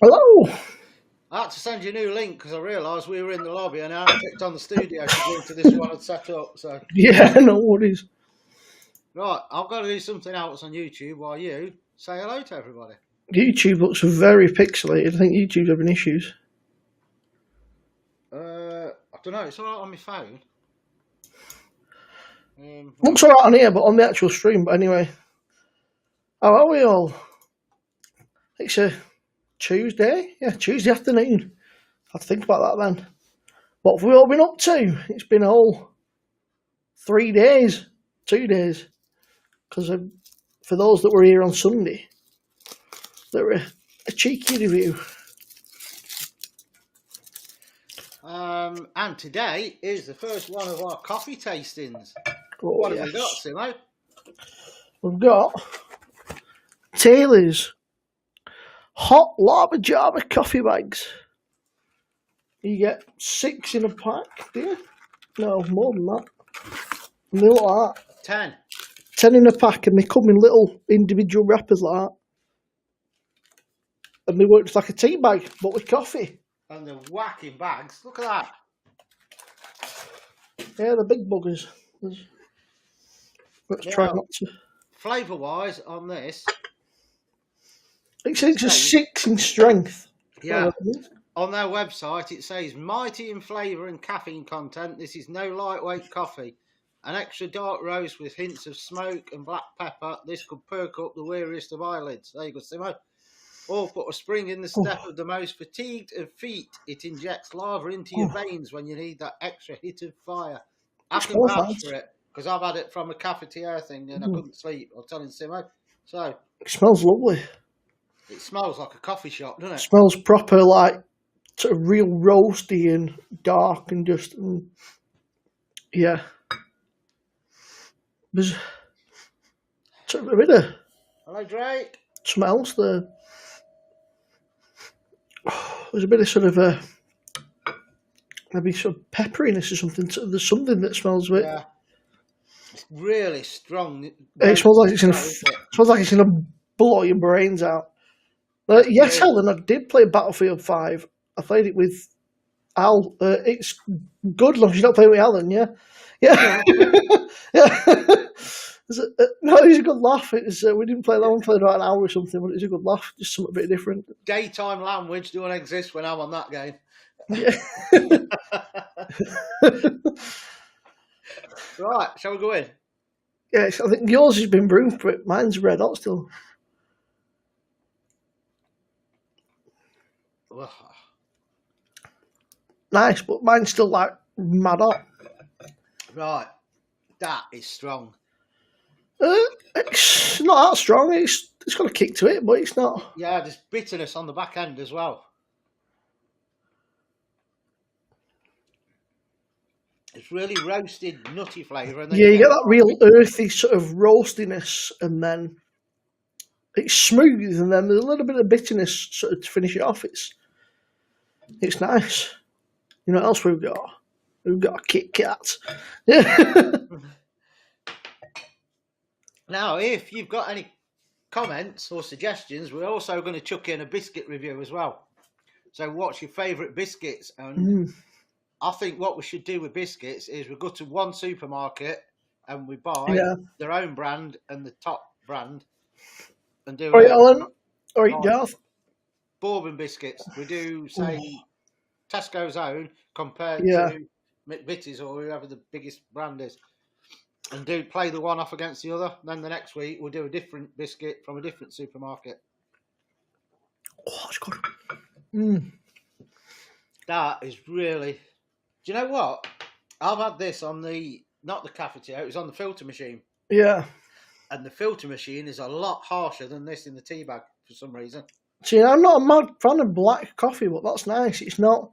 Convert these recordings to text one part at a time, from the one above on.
Hello. I had to send you a new link because I realised we were in the lobby and I clicked on the studio to go into this one I'd set up. So, Yeah, no worries. right, I've got to do something else on YouTube while you say hello to everybody. YouTube looks very pixelated. I think YouTube's having issues. I don't know, it's all right on my phone. Looks alright on here, but on the actual stream. But anyway, how are we all? It's a Tuesday. Yeah, Tuesday afternoon. I had to think about that then. What have we all been up to? It's been a whole 3 days, 2 days. Because for those that were here on Sunday, there were a cheeky review. And today is the first one of our coffee tastings. Oh, what yes. have we got, Simo? We've got Taylor's hot lava java coffee bags. You get 6 in a pack, do you? No, more than that. And they look like that. 10. 10 in a pack, and they come in little individual wrappers like that. And they work like a tea bag, but with coffee. And they're whacking bags. Look at that. Yeah, the big buggers. Let's try not to. Flavour wise, on this, It's a 6 in strength. Yeah. On their website, it says mighty in flavour and caffeine content. This is no lightweight coffee. An extra dark roast with hints of smoke and black pepper. This could perk up the weariest of eyelids. There you go, Simo. Or put a spring in the step of the most fatigued of feet. It injects lava into your veins when you need that extra hit of fire. I can vouch for it because I've had it from a cafetiere thing and I couldn't sleep. I was telling Simo. So it smells lovely. It smells like a coffee shop, doesn't it? It smells proper, like sort of real roasty and dark and just yeah. There's sort of a bit of hello, Drake. Something else there. There's a bit of sort of a maybe sort of pepperiness or something. There's something that smells a bit. Yeah, it's really strong. It smells like it's gonna blow your brains out. Yes, Alan, I did play Battlefield 5. I played it with Al. It's good, long as you don't play with Alan. Yeah. Yeah. No, it was a good laugh. It was, we didn't play that one, played about an hour or something, but it was a good laugh, just something a bit different. Daytime language don't exist when I'm on that game. Yeah. Right, shall we go in? Yeah, I think yours has been brewed, but mine's red hot still. Nice, but mine's still like mad hot. Right, that is strong. It's not that strong. It's got a kick to it, but it's not. Yeah, there's bitterness on the back end as well. It's really roasted, nutty flavour. Yeah, you get that real earthy sort of roastiness, and then it's smooth, and then there's a little bit of bitterness sort of to finish it off. It's nice. You know what else we've got? We've got a Kit Kat. Yeah. Now, if you've got any comments or suggestions, we're also going to chuck in a biscuit review as well. So what's your favourite biscuits? And I think what we should do with biscuits is we go to one supermarket and we buy their own brand and the top brand and do it. Alan. Or Darth. Bourbon biscuits. We do, say, Tesco's own compared to McVitie's or whoever the biggest brand is. And play the one off against the other. Then the next week we'll do a different biscuit from a different supermarket. Oh, that's good. That is really. Do you know what? I've had this on not the cafetiere. It was on the filter machine. Yeah. And the filter machine is a lot harsher than this in the tea bag for some reason. See, I'm not a mad fan of black coffee, but that's nice. It's not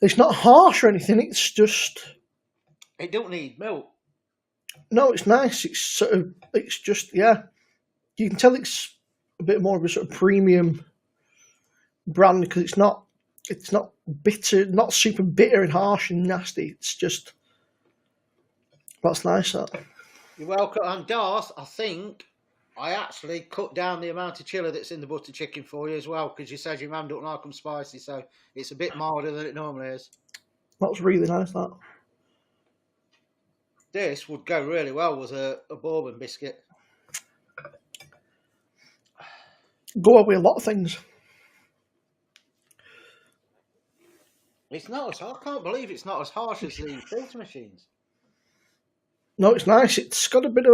harsh or anything. It's just. It don't need milk. No, it's nice. It's just, yeah. You can tell it's a bit more of a sort of premium brand because it's not bitter, not super bitter and harsh and nasty. It's just, that's nice. That. You're welcome. And Darth, I think I actually cut down the amount of chili that's in the butter chicken for you as well, because you said your mum don't like them spicy, so it's a bit milder than it normally is. That's really nice, that. This would go really well with a bourbon biscuit. Go on with a lot of things. It's not as I can't believe it's not as harsh as the filter machines. No, it's nice. It's got a bit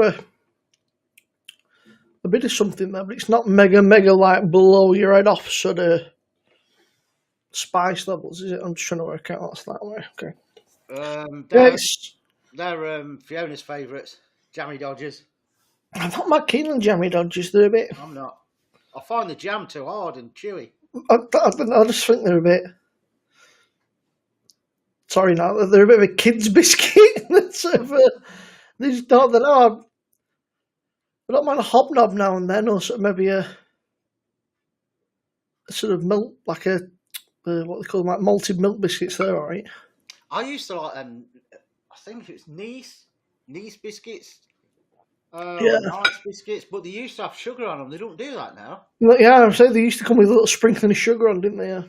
of something there, but it's not mega like blow your head off sort of spice levels, is it? I'm just trying to work out what's that way. Okay. They're Fiona's favourites, Jammy Dodgers. I'm not that keen on jammy dodgers. They're a bit. I'm not. I find the jam too hard and chewy. I just think they're a bit. Sorry, now they're a bit of a kid's biscuit. They just don't. I don't mind a hobnob now and then, or sort of maybe a sort of milk, like a what they call them, like malted milk biscuits. They're all right. I used to like them. I think it's Nice biscuits. Nice biscuits, but they used to have sugar on them. They don't do that now. Yeah, I'm saying they used to come with a little sprinkling of sugar on, didn't they? Yeah.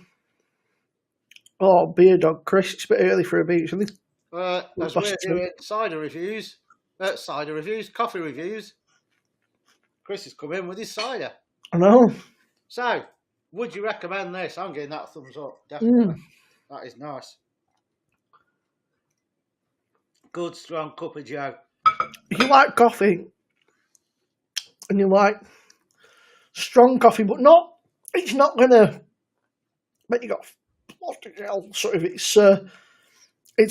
Oh, beer dog, Chris, it's a bit early for a beer. As we're doing coffee reviews, Chris has come in with his cider. I know. So, would you recommend this? I'm getting that thumbs up, definitely. That is nice. Good, strong cup of joe. If you like coffee, and you like strong coffee, but it's not going to make you go, what the hell, sort of, it's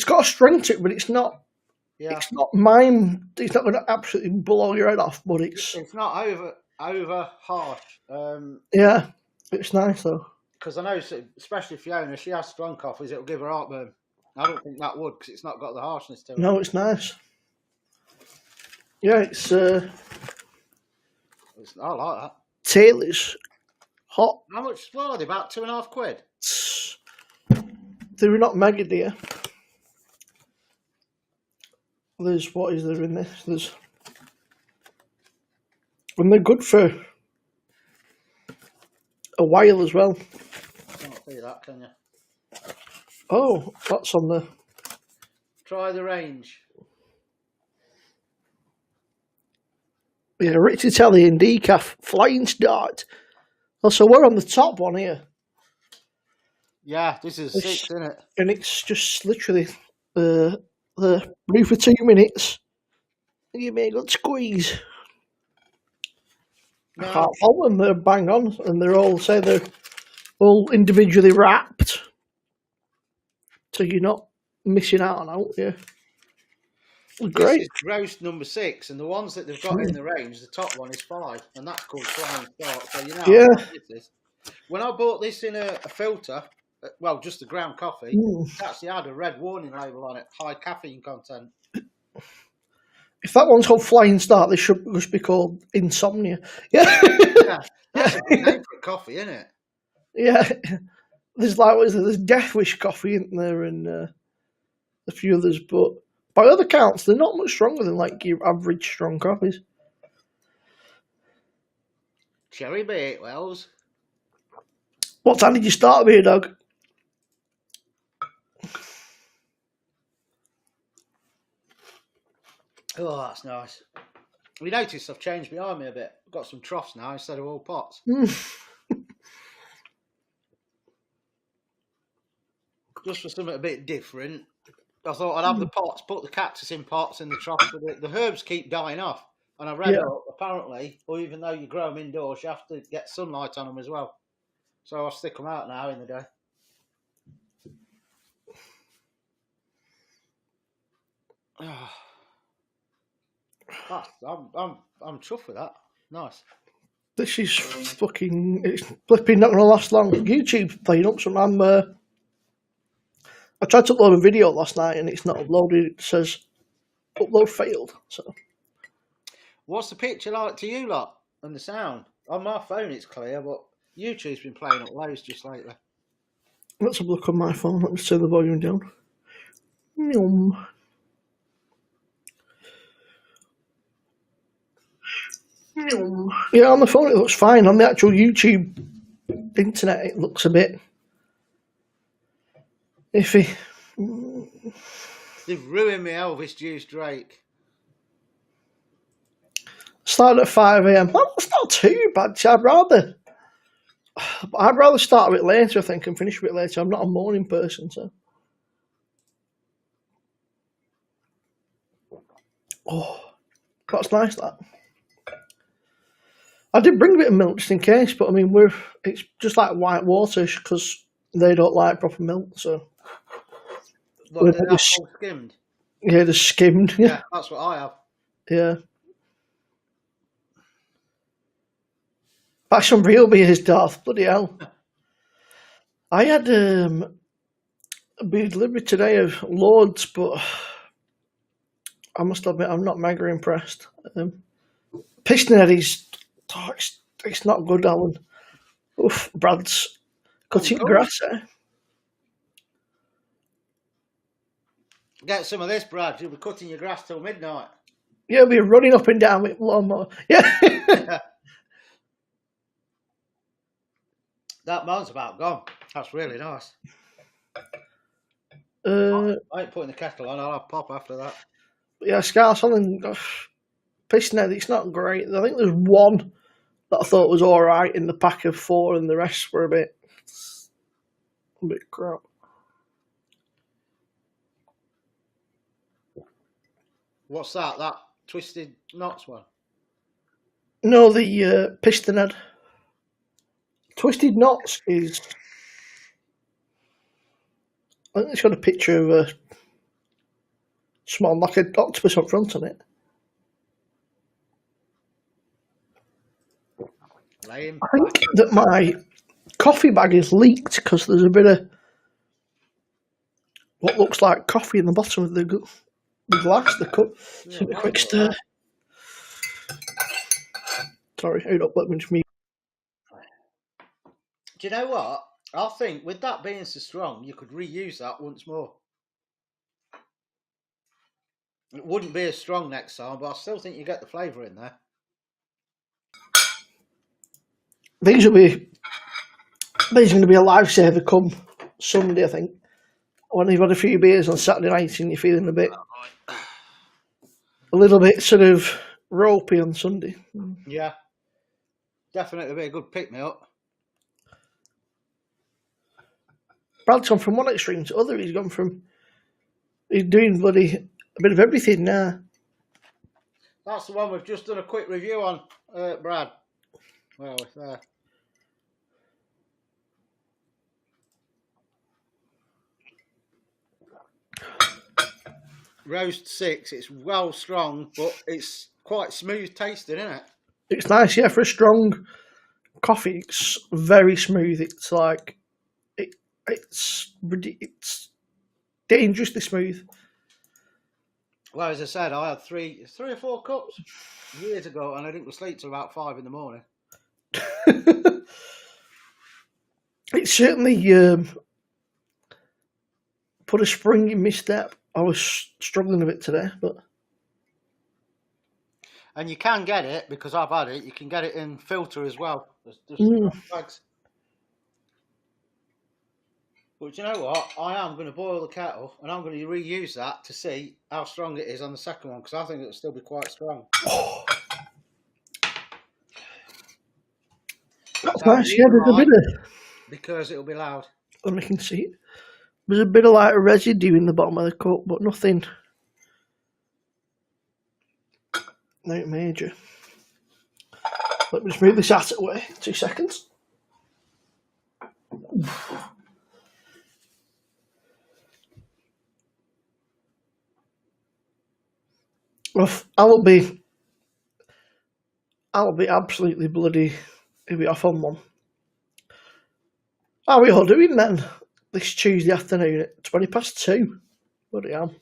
got a strength to it, but it's not, it's not going to absolutely blow your head off, but it's not over harsh. Yeah, it's nice though. Because I know, especially Fiona, she has strong coffees, it'll give her heartburn. I don't think that would, because it's not got the harshness to it. No, it's nice. Yeah, I like that. Taylor's hot. How much are they? About £2.50? They're not mega, dear. What is there in this? And they're good for a while as well. Can't see that, can you? Oh, that's on the. Try the range. Yeah, rich Italian decaf, flying start. Oh, so we're on the top one here. Yeah, this is 6, isn't it? And it's just literally the brew for 2 minutes. And you make a good squeeze. No. I can't follow them, they're bang on, and they're all individually wrapped. So you're not missing out on yeah. Great. This is roast number 6, and the ones that they've got in the range, the top one is 5, and that's called Flying Start. So this. When I bought this in a filter, well, just the ground coffee, it actually had a red warning label on it, high caffeine content. If that one's called Flying Start, they should just be called Insomnia. Yeah, that's a good name for a coffee, isn't it? Yeah, there's Death Wish coffee, isn't there, and a few others, but by other counts, they're not much stronger than like your average strong coffees. Cherry Bakewells. What time did you start beer, dog? Oh, that's nice. We noticed I've changed behind me a bit. I've got some troughs now instead of all pots. Just for something a bit different. I thought I'd have the pots, put the cactus in pots in the troughs. The herbs keep dying off. And I read up, apparently, or even though you grow them indoors, you have to get sunlight on them as well. So I'll stick them out now in the day. I'm chuffed with that. Nice. This is fucking. It's flipping not going to last long. YouTube's playing up some. I tried to upload a video last night and it's not uploaded. It says upload failed. So, what's the picture like to you lot and the sound? On my phone it's clear, but YouTube's been playing up loads just lately. Let's have a look on my phone. Let me turn the volume down. Yeah, on the phone it looks fine. On the actual YouTube internet, it looks a bit iffy. They've ruined me Elvis Juice Drake. Started at 5 a.m. Well, that's not too bad. I'd rather start a bit later, I think, and finish a bit later. I'm not a morning person, so. Oh, that's nice. That. I did bring a bit of milk just in case, but I mean, it's just like white water because they don't like proper milk, so. What, they're not full skimmed? Yeah, just skimmed. Yeah, that's what I have. Yeah. That's some real beers, Darth. Bloody hell. I had a beer delivery today of loads, but I must admit I'm not mega impressed. Piston Head it's not good, Alan. Oof, Brad's cutting grass, eh? Get some of this, Brad. You'll be cutting your grass till midnight. Yeah, we're running up and down with lawnmower. Yeah. That moun's about gone. That's really nice. I ain't putting the kettle on. I'll have pop after that. Yeah, Scar something. Piston Head, it's not great. I think there's one that I thought was all right in the pack of 4, and the rest were a bit crap. What's that? That Twisted Knots one? No, the Piston Head. Twisted Knots is. I think it's got a picture of a small, like an octopus up front on it. I think that my coffee bag is leaked because there's a bit of what looks like coffee in the bottom of the glass, the cup. Yeah, so a quick stir. Sorry, hold up, let me just mute. Do you know what? I think with that being so strong, you could reuse that once more. It wouldn't be as strong next time, but I still think you get the flavour in there. These are going to be a lifesaver come Sunday, I think. When you've had a few beers on Saturday night and you're feeling a little bit sort of ropey on Sunday. Yeah, definitely be a good pick me up. Brad's gone from one extreme to other. He's doing bloody a bit of everything now. That's the one we've just done a quick review on, Brad. Well, it's there. Roast 6. It's well strong, but it's quite smooth tasting, isn't it? It's nice, yeah. For a strong coffee, it's very smooth. It's like it's dangerously smooth. Well, as I said, I had three or 4 cups years ago, and I didn't go to sleep till about 5 in the morning. It certainly put a spring in my step. I was struggling a bit today, but. And you can get it, because I've had it, you can get it in filter as well. There's bags. But you know what? I am going to boil the kettle, and I'm going to reuse that to see how strong it is on the second one, because I think it'll still be quite strong. That's nice, yeah, there's a bit of... Because it'll be loud. And we can see it. There's a bit of like residue in the bottom of the cup, but nothing major. Let me just move this asset away. 2 seconds. Well, I'll be absolutely bloody if we off on one. How are we all doing then? This Tuesday afternoon at 2:20. Bloody hell.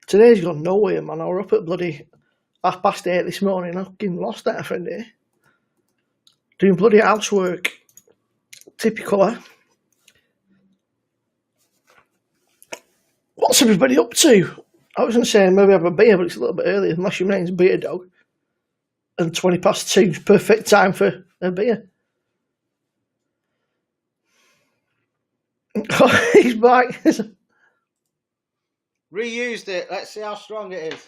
Today's gone nowhere, man. I was up at bloody 8:30 this morning. I've been lost that for a day. Doing bloody housework. Typical, eh? What's everybody up to? I was going to say maybe have a beer, but it's a little bit early, unless your name's Beer Dog. and 2:20, perfect time for a beer. He's back. Reused it. Let's see how strong it is.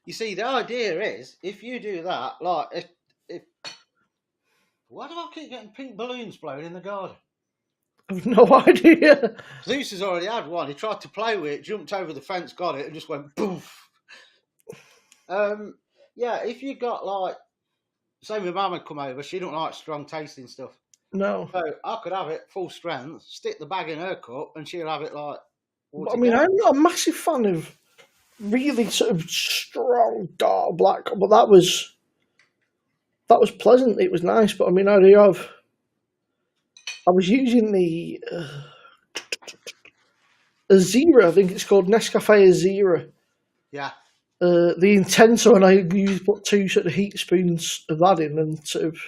You see, the idea is, if you do that, like, if why do I keep getting pink balloons blown in the garden? I've no idea. Zeus has already had one. He tried to play with it, jumped over the fence, got it, and just went poof. Yeah, if you got like, say my mum had come over, she don't like strong tasting stuff. No. So I could have it full strength, stick the bag in her cup, and she'll have it like. But, I mean, I'm not a massive fan of really sort of strong dark black, but that was pleasant. It was nice, but I mean, I was using the Azira, I think it's called Nescafe Azira. Yeah. The Intenso, and I used put 2 sort of heat spoons of that in, and sort of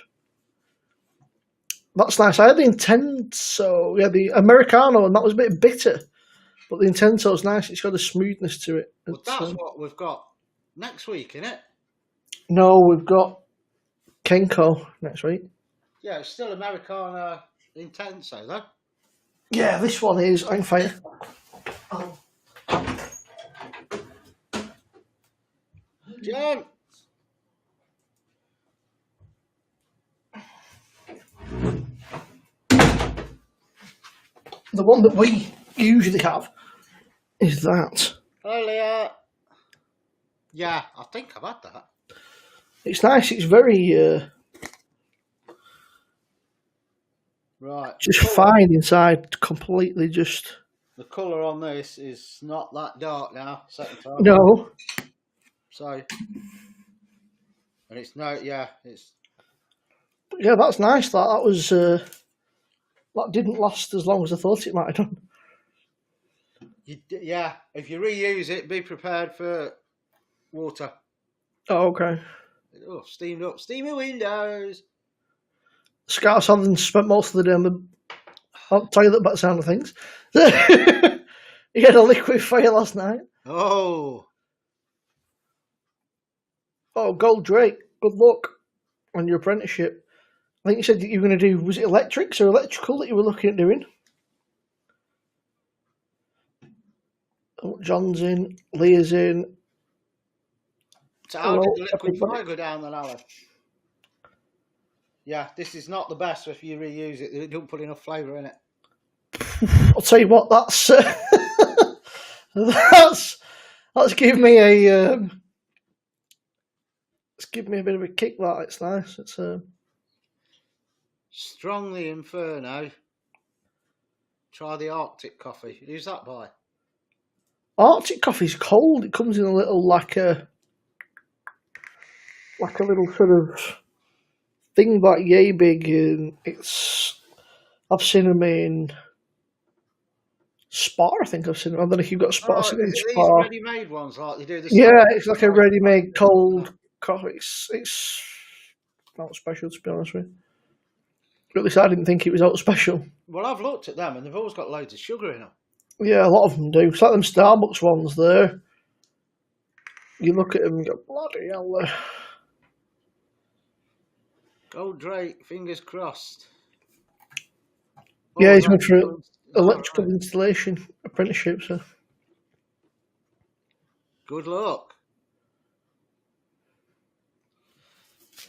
that's nice. I had the Intenso, yeah, the Americano, and that was a bit bitter, but the Intenso is nice. It's got a smoothness to it. But that's what we've got next week, innit? No, we've got Kenko next week. Yeah, it's still Americana Intenso, though. Yeah, this one is. I can find it. Oh. John! The one that we usually have is that. Hi, Leah. Yeah, I think I've had that. It's nice. It's very Right. just fine inside. Completely just. The colour on this is not that dark now, second time. No. So, and it's it's. Yeah, that's nice. That was. That didn't last as long as I thought it might have done. Yeah, if you reuse it, be prepared for water. Oh, okay. Oh, steamed up. Steamy windows. Scar Southern spent most of the day on the toilet by the sound of things. He had a liquid fire last night. Oh. Oh, Gold Drake, good luck on your apprenticeship. I think you said that you were going to do, was it electrics or electrical that you were looking at doing? Oh, John's in, Leah's in. So how did the liquid fire go down then, Alan? Yeah, this is not the best if you reuse it. They don't put enough flavour in it. I'll tell you what, that's that's given me a it's given me a bit of a kick. That it's nice. It's Strongly Inferno. Try the Arctic coffee. Who's that by? Arctic coffee's cold. It comes in a little like a little sort of thing like yay big, and I've seen them in Spa. I think I've seen them. I don't know if you've got Spa. Oh, I've seen them in these Spa. ready-made ones like they do the. Yeah, it's like a ready-made cold coffee. It's not special, to be honest with you. At least I didn't think it was out special. Well, I've looked at them and they've always got loads of sugar in them. Yeah, a lot of them do. It's like them Starbucks ones there. You look at them and go, bloody hell. Gold Drake, fingers crossed. Yeah, he's went for electrical installation apprenticeship, so. Good luck.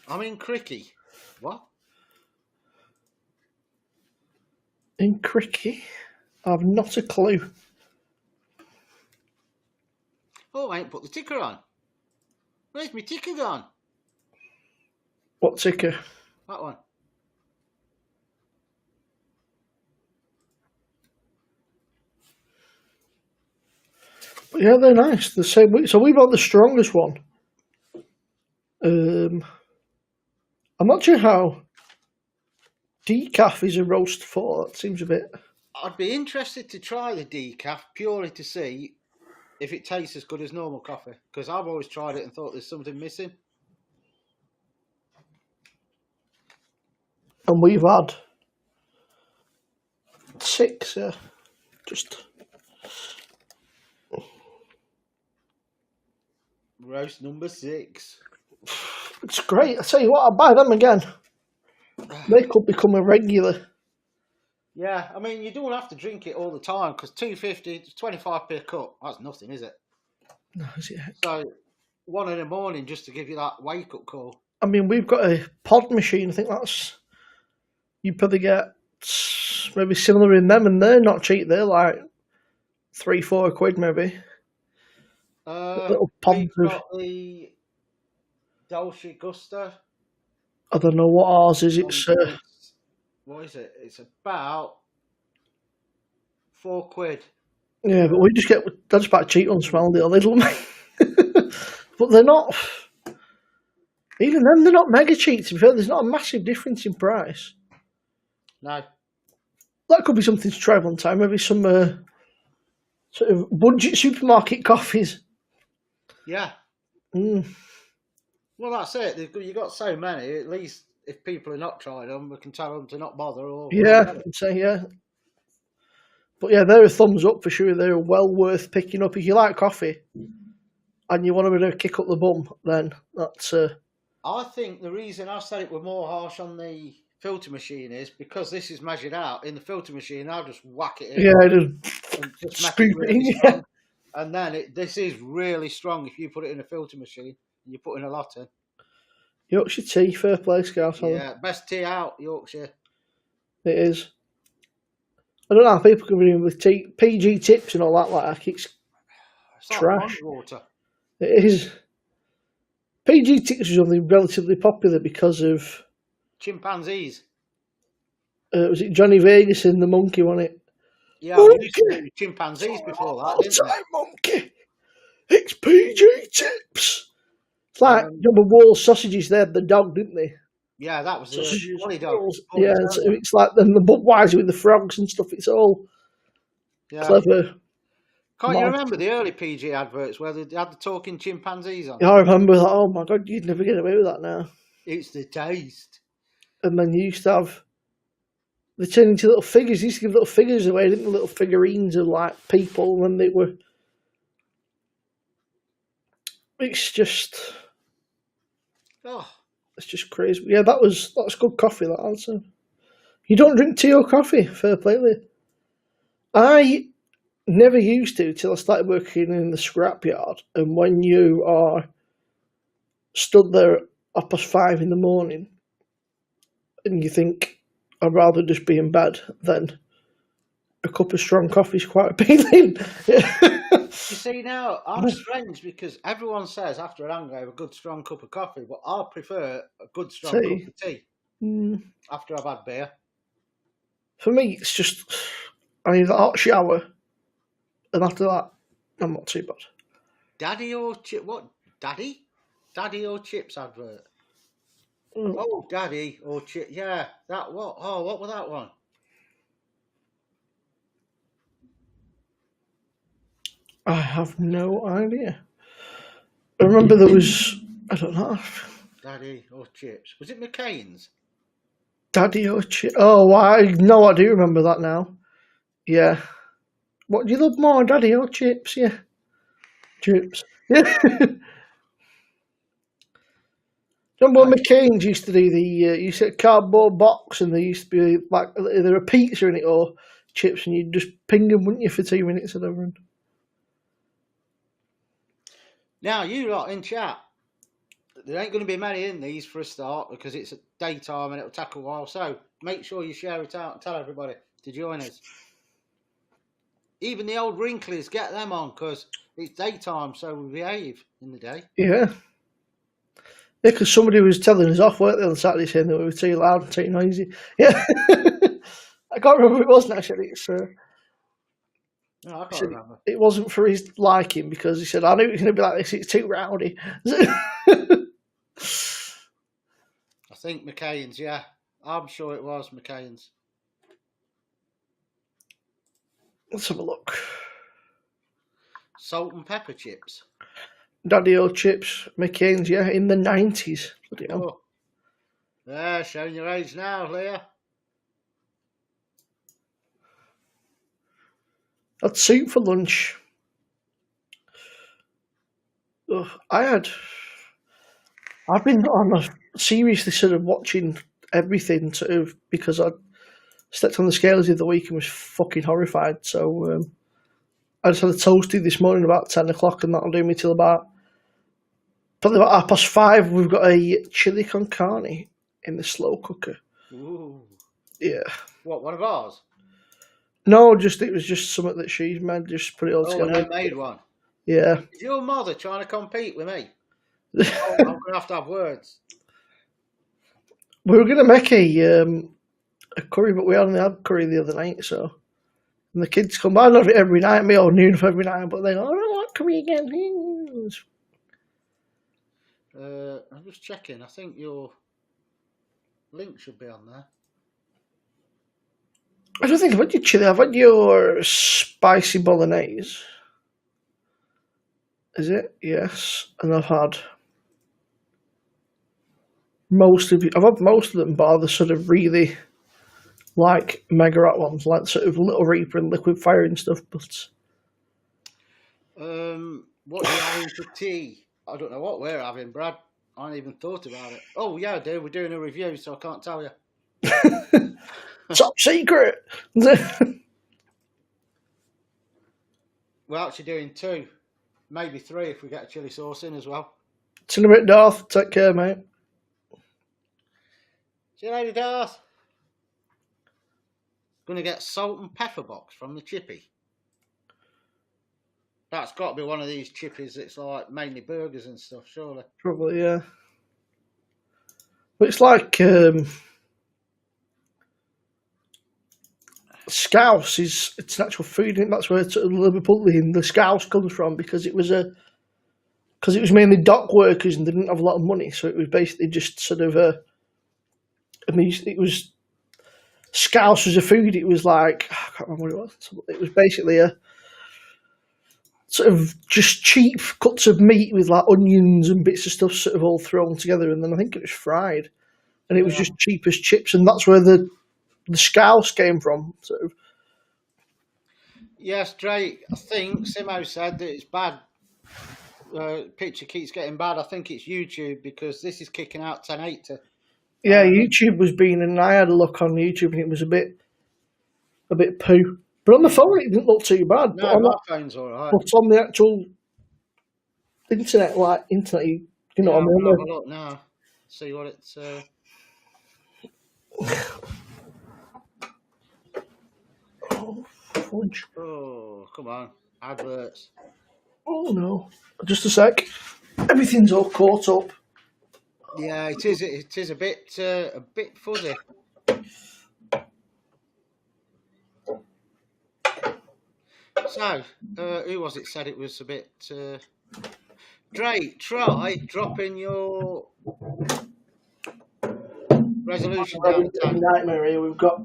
I'm in Cricky. What? In Cricky? I've not a clue. Oh, I ain't put the ticker on. Where's my ticker gone? What ticker? That one. But yeah, they're nice. The same week. So we bought the strongest one. I'm not sure how decaf is a roast for. That seems a bit. I'd be interested to try the decaf purely to see if it tastes as good as normal coffee, because I've always tried it and thought there's something missing. And we've had 6, just. Roast number 6. It's great. I tell you what, I'll buy them again. They could become a regular. Yeah, I mean, you don't have to drink it all the time because 250, 25p a cup. That's nothing, is it? No, is it? So, one in the morning just to give you that wake up call. I mean, we've got a pod machine. I think that's you probably get maybe similar in them, and they're not cheap. They're like £3-4 maybe. Little pods We've of got the Dolce Gusto. I don't know what ours is. And It's it's, what is it? It's about £4. yeah, but For, we just get that's about cheap on smell the little but they're not. Even then, they're not mega cheap. To be fair, there's not a massive difference in price. no. That could be something to try one time. Maybe some sort of budget supermarket coffees. Yeah. Mm. Well, that's it. You've got so many. At least if people are not trying them, we can tell them to not bother or Yeah, whatever. I'd say yeah. But yeah, they're a thumbs up for sure. They're well worth picking up if you like coffee and you want a bit of a kick up the bum. Then that's I think the reason I said it were more harsh on the filter machine is because this is measured out. In the filter machine, I'll just whack it in yeah, and just just make it scoop it really in. Yeah. strong. And then this is really strong if you put it in a filter machine and you put in a lot in. Yorkshire tea, fair play, Scout. Yeah, best tea out, Yorkshire. It is. I don't know how people can be in with tea, PG tips and all that. Like it's It's like pond trash. water. It is. PG tips was only relatively popular because of Chimpanzees. was it Johnny Vegas and the monkey on it? Yeah, they used to do Monkey, it with chimpanzees before that, all didn't they? time monkey. It's PG tips. It's like Um, the wall sausages. They had the dog, didn't they? yeah, that was the Sausages, funny dog. rolls. Paul Yeah, Turner. it's like then the Budweiser with the frogs and stuff. It's all Yeah. clever. Can't you Mod. remember the early PG adverts where they had the talking chimpanzees on? Yeah, I remember that. Oh my god, you'd never get away with that now. It's the taste. And then you used to have they turned into little figures. They used to give little figures away, didn't they? Little figurines of like people when they were. It's just Oh, it's just crazy. Yeah, that's good coffee. That answer. You don't drink tea or coffee. Fair play. Lee. I never used to till I started working in the scrapyard. And when you are stood there at 5:30 in the morning, and you think I'd rather just be in bed than a cup of strong coffee is quite appealing. you see now, I'm strange because everyone says after an hangover, a good strong cup of coffee, but I prefer a good strong cup Tea. of tea Mm, after I've had beer. for me, it's just I need a hot shower, and after that, I'm not too bad. Daddy or chip? What? Daddy? Daddy or chips advert? Mm, Oh, daddy or chip? Yeah, that what? Oh, what was that one? I have no idea. I remember there was I don't know, Daddy or chips? Was it McCain's? Daddy or Chip. Oh, I no, I do remember that now. Yeah. What do you love more, Daddy or chips? Yeah, chips. Yeah. Remember when I, McCain's used to do the you said cardboard box and there used to be like either a pizza in it or chips and you'd just ping them, wouldn't you, for 2 minutes or whatever? now you lot in chat. There ain't going to be many in these for a start because it's daytime and it'll take a while. So make sure you share it out and tell everybody to join us. Even the old wrinklies, get them on because it's daytime, so we behave in the day. Yeah. Yeah, because somebody was telling us off, weren't they, on Saturday saying that we were too loud and too noisy. Yeah. I can't remember who it was now, actually. No, I He can't said remember. it wasn't for his liking because he said, I knew it was going to be like this, it's too rowdy. I think McCain's, yeah. I'm sure it was McCain's. Let's have a look. Salt and pepper chips. Daddy O Chips, McCain's, yeah, in the 90s. Bloody hell. Oh. Yeah, showing your age now, Leah. Had soup for lunch. I've been on a seriously sort of watching everything sort of because I stepped on the scales the other week and was fucking horrified. So I just had a toasty this morning about 10 o'clock, and that'll do me till about probably about 5:30. We've got a chili con carne in the slow cooker. Ooh. Yeah. What, one of ours? No, it was just something that she's made. Just put it all Oh, together. an made one. Yeah. Is your mother trying to compete with me? Oh, I'm going to have words. We were going to make a curry, but we only had curry the other night, so. And the kids come by, not every night, me or noon for every night, but they go, I don't want curry again. I'm just checking. I think your link should be on there. I don't think I've had your chili. I've had your spicy bolognese. Is it? Yes. And I've had I've had most of them, bar the sort of really like mega hot ones, like sort of Little Reaper and Liquid Fire and stuff. But what are you having for tea? I don't know what we're having, Brad. I hadn't even thought about it. Oh yeah, I do. We're doing a review, so I can't tell you. top secret. We're actually doing 2, maybe 3 if we get a chili sauce in as well. See you in a bit, Darth. Take care, mate. See you later, Darth. Gonna get salt and pepper box from the chippy. That's got to be one of these chippies that's like mainly burgers and stuff, surely. Probably, yeah. But it's like scouse it's natural food, and that's where sort of Liverpoolian the scouse comes from because it was mainly dock workers and they didn't have a lot of money, so it was basically just sort of it was scouse was a food. It was like I can't remember what it was. It was basically a sort of just cheap cuts of meat with like onions and bits of stuff sort of all thrown together, and then I think it was fried, and it was just cheap as chips, and that's where the scouse came from, sort of. Yes, Drake. I think Simo said that it's bad. Picture keeps getting bad. I think it's YouTube because this is kicking out 1080. Yeah, YouTube was being, and I had a look on YouTube, and it was a bit poo. But on the phone, it didn't look too bad. No, but on my phone's all right. But on the actual internet, you know what I mean? I'll have a look now. See what it's. Fudge. Oh, come on. Adverts. Oh no! Just a sec. Everything's all caught up. Yeah, it is. It is a bit fuzzy. So, who was it said it was a bit? Drake, try dropping your resolution down to 10. Nightmare here. We've got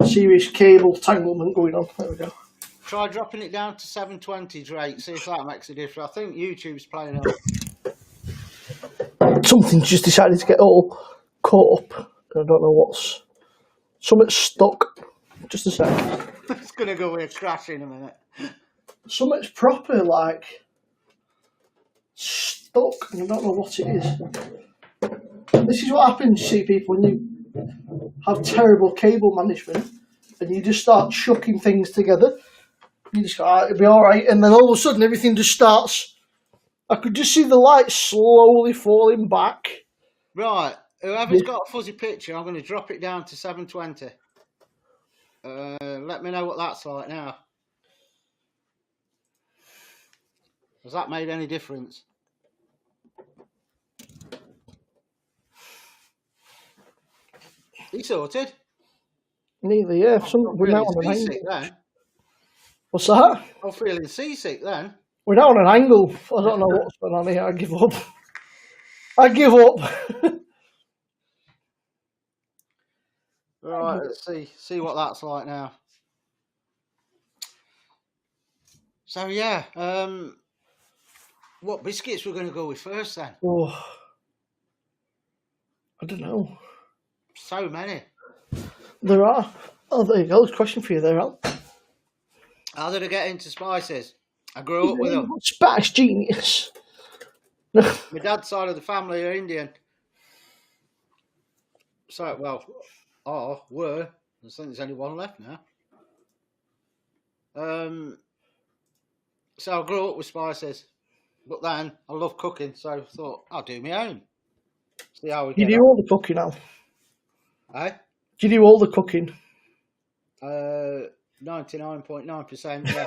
serious cable tanglement going on. There we go. Try dropping it down to 720, Drake. See if that makes a difference. I think YouTube's playing up. Something's just decided to get all caught up. I don't know what's. Something's stuck. Just a sec. It's going to go with a crash in a minute. Something's proper, like, stuck. I don't know what it is. This is what happens, you see, people, when you have terrible cable management and you just start chucking things together. You just go, it'll be alright, and then all of a sudden everything just starts. I could just see the light slowly falling back. Right, whoever's got a fuzzy picture, I'm going to drop it down to 720. Let me know what that's like now. Has that made any difference? You sorted? Neither, yeah. We're now on an angle. Then. What's that? I'm feeling seasick then. We're now on an angle. I don't know what's going on here. I give up. Right, let's see what that's like now. So yeah, what biscuits we're going to go with first then? Oh, I don't know. So many. There are. Oh, there you go. Question for you there, Al. How did I get into spices? I grew up with them. Spice genius. My dad's side of the family are Indian. So, well, were. I think there's only one left now. So I grew up with spices, but then I love cooking, so I thought I'll do my own. See how we You get do on. all the cooking now. Eh? Do you do all the cooking? 99.9%, yeah.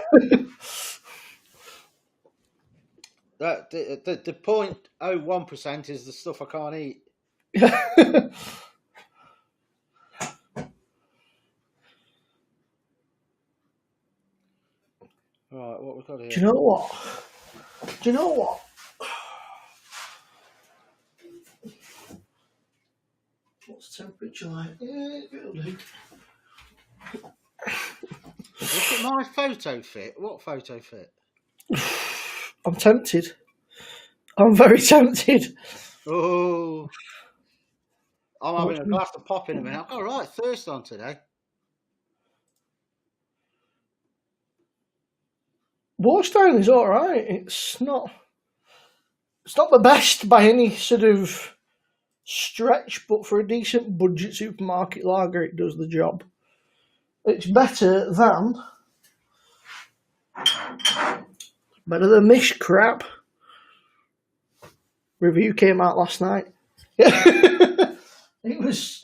The 0.01% is the stuff I can't eat. Right, what we've got here. Do you know what? Do you know what? What's the temperature like? Yeah, it'll do. Look at my photo fit. What photo fit? I'm tempted. I'm very tempted. Oh, I'm having a glass of pop in a minute. I've got a right thirst on today. Warstone is all right. It's not the best by any sort of stretch, but for a decent budget supermarket lager, it does the job. It's better than this crap. Review came out last night. It's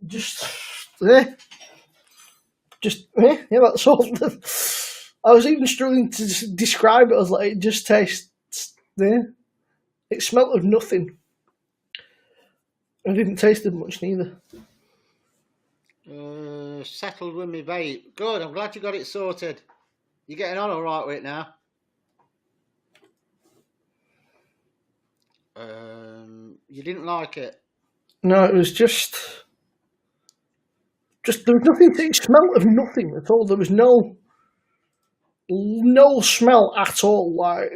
just yeah, that's all. I was even struggling to describe it. I was like, it just tastes it smelled of nothing. I didn't taste it much neither. Settled with me vape. Good, I'm glad you got it sorted. You're getting on all right with it now. You didn't like it? No, it was just there was nothing. It smelled of nothing at all. There was no smell at all. Like,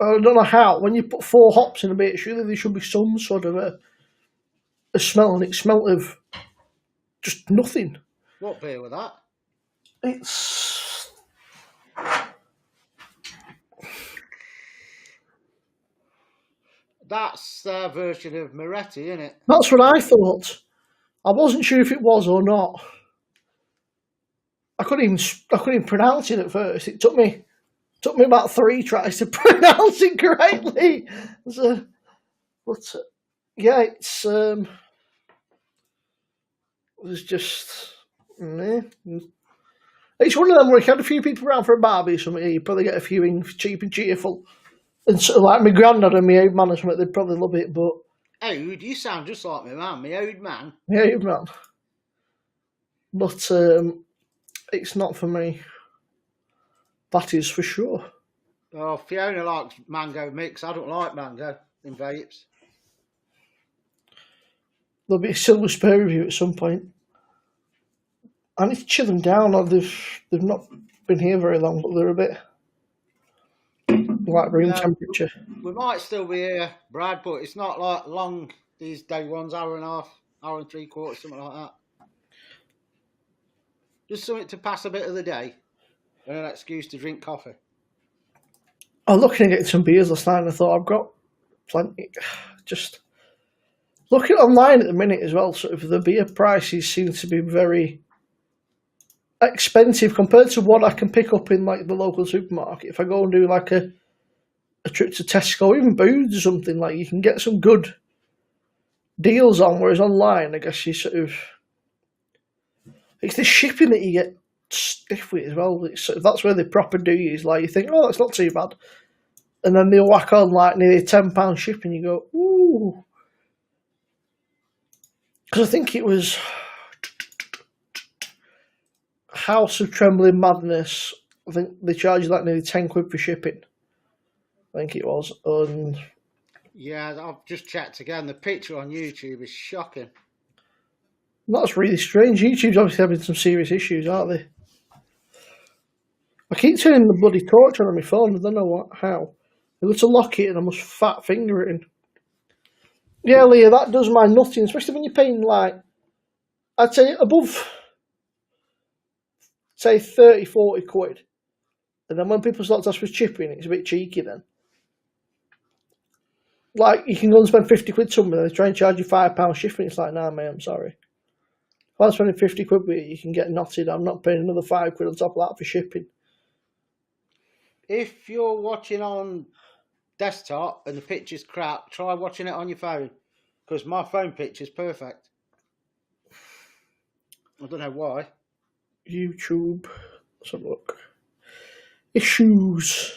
I don't know how. When you put 4 hops in a bit, surely there should be some sort of a smell, and it smelled of just nothing. What beer was that? That's their version of Moretti, isn't it? That's what I thought. I wasn't sure if it was or not. I couldn't even pronounce it at first. It took me about 3 tries to pronounce it correctly. So, but yeah, it's just. It's one of them where you had a few people around for a barbie or something. You probably get a few in cheap and cheerful, and sort of like my granddad and my old man or something. They'd probably love it, but Ode, you sound just like my man, my old man. My old man. But it's not for me. That is for sure. Oh, Fiona likes mango mix. I don't like mango in vapes. There'll be a silver spur review at some point. I need to chill them down. Or they've not been here very long, but they're a bit like room temperature. We might still be here, Brad, but it's not like long these day ones, hour and a half, hour and 3/4, something like that. Just something to pass a bit of the day and an excuse to drink coffee. I was looking at getting some beers last night and I thought I've got plenty. Just looking online at the minute as well, sort of the beer prices seem to be very expensive compared to what I can pick up in like the local supermarket. If I go and do like a trip to Tesco, even Booths or something, like you can get some good deals on, whereas online, I guess you sort of it's the shipping that you get stiff with as well. That's where they proper do you. Is like you think, oh, it's not too bad, and then they'll whack on like nearly £10 shipping. You go, ooh, because I think it was House of Trembling Madness. I think they charged like nearly £10 for shipping. I think it was, and yeah, I've just checked again. The picture on YouTube is shocking. That's really strange. YouTube's obviously having some serious issues, aren't they? I keep turning the bloody torch on my phone. I don't know how. I go to lock it and I must fat finger it in. Yeah, Leah, that does my nothing, especially when you're paying like, I'd say above, say 30, 40 quid. And then when people start to ask for shipping, it's a bit cheeky then. like you can go and spend 50 quid somewhere, they try and charge you £5 shipping. It's like, nah, mate, I'm sorry. If I'm spending 50 quid with you can get knotted. I'm not paying another £5 on top of that for shipping. If you're watching on desktop and the picture's crap, try watching it on your phone, because my phone picture's perfect. I don't know why. YouTube. Let's have a look. Issues.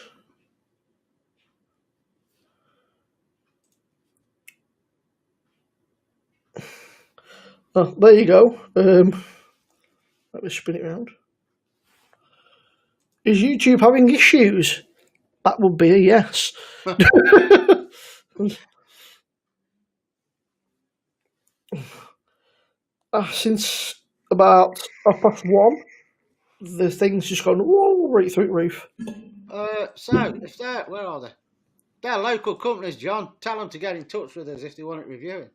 Oh, there you go. Let me spin it around. Is YouTube having issues? That would be a yes. Since about 1:30, the thing's just gone right through the roof. So, if they're, where are they? They're local companies, John. Tell them to get in touch with us if they want it reviewing.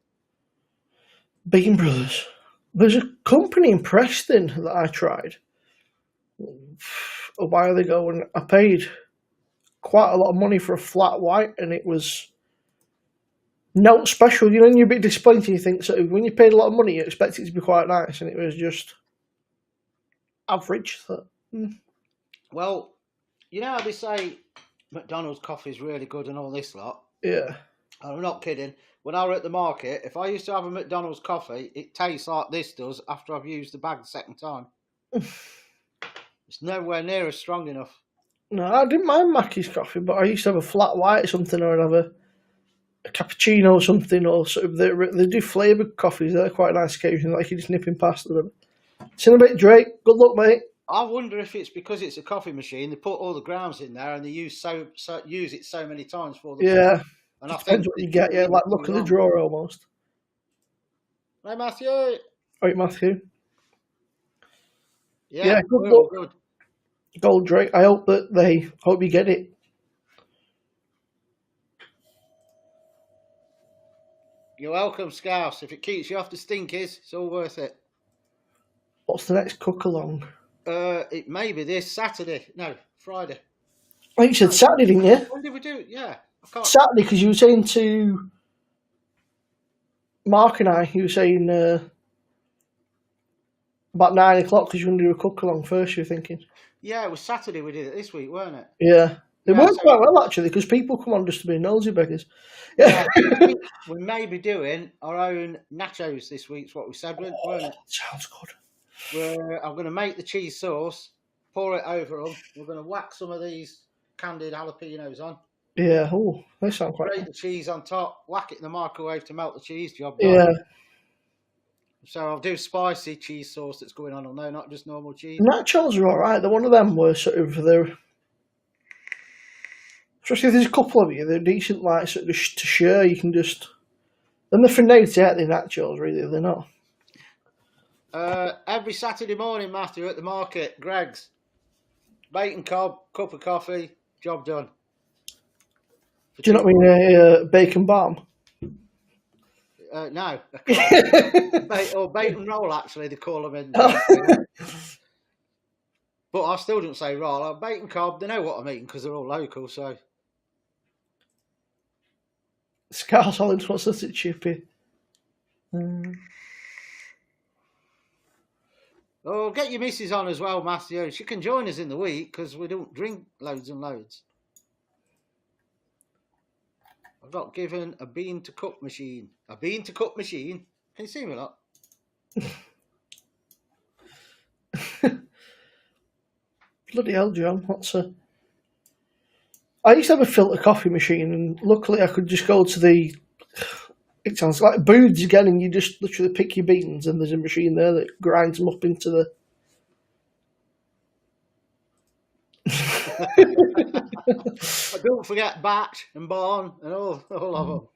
Bean Brothers. There's a company in Preston that I tried a while ago, and I paid quite a lot of money for a flat white, and it was not special. You know, and you're a bit disappointed. You think so when you paid a lot of money, you expect it to be quite nice, and it was just average. So, Well, you know how they say McDonald's coffee is really good and all this lot? yeah. I'm not kidding. When I were at the market, if I used to have a McDonald's coffee, it tastes like this does after I've used the bag the second time. It's nowhere near as strong enough. No, I didn't mind Mackey's coffee, but I used to have a flat white or something, or I'd have a cappuccino or something, or sort of they do flavoured coffees. They're quite nice occasionally, like you're just nipping past them. See you in a bit, Drake. Good luck, mate. I wonder if it's because it's a coffee machine. They put all the grounds in there and they use it so many times for the Yeah. And I Depends think what you get. Yeah, like look at the drawer almost. Hey, Matthew. Right, Matthew. Yeah, good luck. Good. Gold Drake. I hope you get it. You're welcome, Scouse. If it keeps you off the stinkies, it's all worth it. What's the next cook along? It may be this Saturday. No, Friday. Oh, you said Saturday, didn't you? When did we do it? Yeah. I can't. Saturday, because you were saying to Mark and I, you were saying about 9 o'clock because you were going to do a cook along first, you were thinking. Yeah, it was Saturday we did it this week, weren't it? Yeah. It worked quite well, actually, because people come on just to be nosy beggars. Yeah. We may be doing our own nachos this week, is what we said, weren't it? Sounds good. I'm going to make the cheese sauce, pour it over them. We're going to whack some of these candied jalapenos on. Yeah, they sound quite Grate the cheese on top, whack it in the microwave to melt the cheese, job done. Yeah. So I'll do spicy cheese sauce that's going on there, not just normal cheese. Nachos are alright. They're one of them where sort of especially if there's a couple of you, they're decent, like sort of to share. You can just. Then they're for native, aren't they, nachos, really? They're not. Every Saturday morning, Matthew, at the market, Greg's. Bacon cob, cup of coffee, job done. Do you not mean a bacon bomb? No. Or bacon roll, actually, they call them in. But I still don't say roll. Bacon cob, they know what I'm eating because they're all local, so. Scarce Hollands wants us at Chippy. Oh, get your missus on as well, Matthew. She can join us in the week because we don't drink loads and loads. I've got given a bean to cup machine. A bean to cup machine? Can you see me or not? Bloody hell, John. I used to have a filter coffee machine, and luckily I could just go to the. It sounds like Booths again, and you just literally pick your beans, and there's a machine there that grinds them up into the. But don't forget batch and barn and all of them.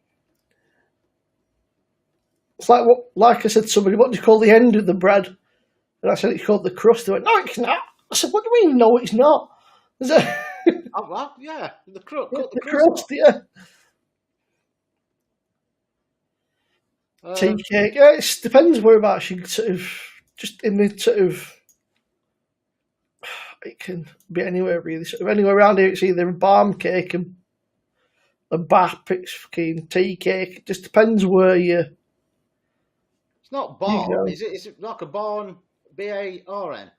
It's like I said to somebody, what do you call the end of the bread? And I said it's called the crust. They went, no, it's not. I said, what do you mean? No, it's not. Oh, well, yeah, the crust. Yeah, the crust, yeah. Tea cake. Yeah, it depends whereabouts you sort of just in the sort of. It can be anywhere really. Sort of anywhere around here, it's either a barm cake and a bap, it's fucking tea cake. It just depends where It's not you barn, go. is it? Is it like a barn? Barn. I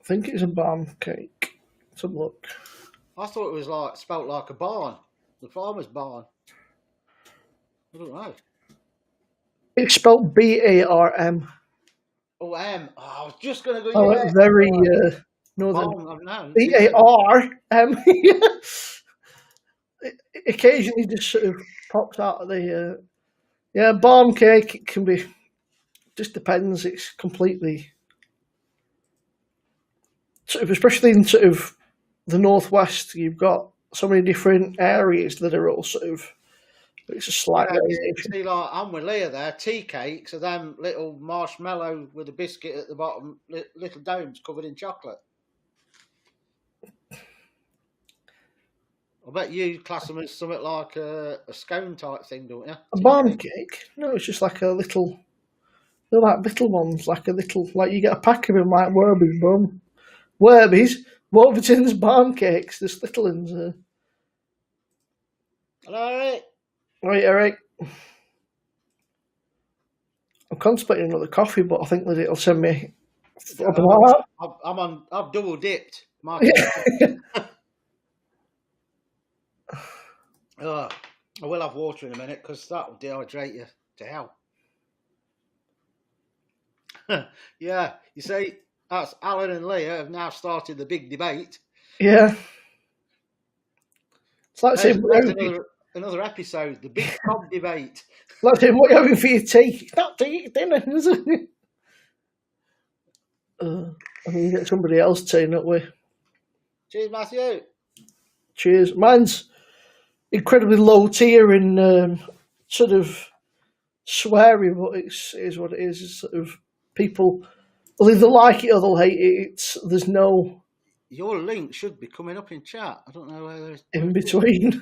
think it's a barn cake. Let's have a look. I thought it was like spelt like a barn, the farmer's barn. I don't know. It's spelled BARM. Oh, M. Oh, I was just going to go, Oh, yeah. very northern. Barn, I've known. BARM. It occasionally just sort of pops out of the. Yeah, barn cake. It can be. Just depends. It's completely. Sort of, especially in sort of the northwest, you've got so many different areas that are all sort of. It's a slight Yeah, you variation. see, like, I'm with Leah there. Tea cakes are them little marshmallow with a biscuit at the bottom, little domes covered in chocolate. I bet you class them as something like a scone type thing, don't you? A Tea barn cake. cake? No, it's just like a little. They're like little ones, like a little. Like you get a pack of them, like Werby's bum. Werby's, Wolverton's barn cakes. There's little ones. Hello, Rick. Right, Eric. I'm contemplating another coffee, but I think that it'll send me up and like I've double dipped my that. Ugh. I will have water in a minute because that will dehydrate you to hell. Yeah, you see, that's Alan and Leah have now started the big debate. Yeah. It's like saying, There's another episode, the big cob debate. what are you having for your tea? It's not tea, it's dinner, is it? I mean, you get somebody else tea, not we? Cheers, Matthew. Cheers. Mine's incredibly low tier in sort of sweary, but it is what it is. It's sort of people will either like it or they'll hate it. There's no Your link should be coming up in chat. I don't know where in between.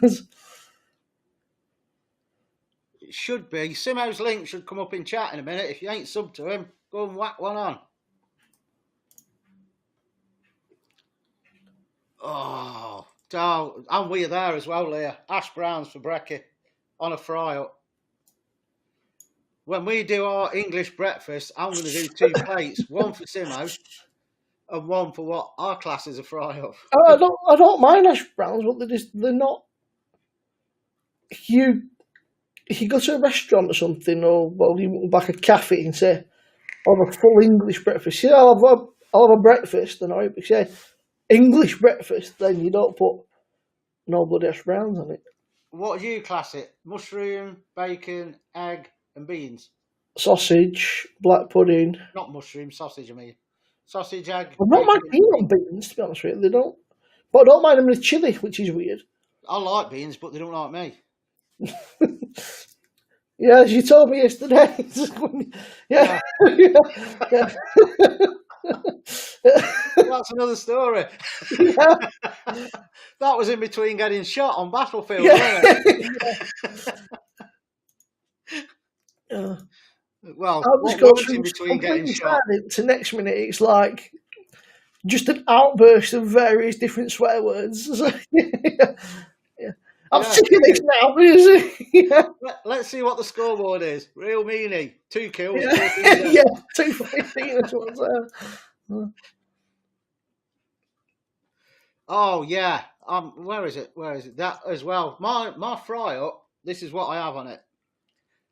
it should be. Simo's link should come up in chat in a minute. If you ain't subbed to him, go and whack one on. Oh, and we're there as well, Leah. Ash browns for brekkie on a fry up. When we do our English breakfast, I'm going to do 2 plates, one for Simo and one for what our class is a fry up. I don't mind hash browns, but they're not. If you go to a restaurant or something, or well, you like a cafe and say, "I'll have a full English breakfast." Yeah, I'll have a breakfast, and if you say English breakfast, then you don't put no bloody hash browns on it. What do you class it? Mushroom, bacon, egg, and beans. Sausage, black pudding. Not mushroom, sausage. I mean, sausage, egg. I'm not mind being on beans, to be honest with you. They don't, but I don't mind them with chili, which is weird. I like beans, but they don't like me. Yeah, as you told me yesterday. Yeah, yeah. That's another story. Yeah. That was in between getting shot on battlefield. Yeah. Well, I'll just go in between getting shot. To next minute, it's like just an outburst of various different swear words. Yeah. I'm sick of this now, yeah. Let's see what the scoreboard is. Real meanie. 2 kills. Yeah, 2 for 15 is what's there. Oh yeah. Where is it? That as well. My fry up. This is what I have on it,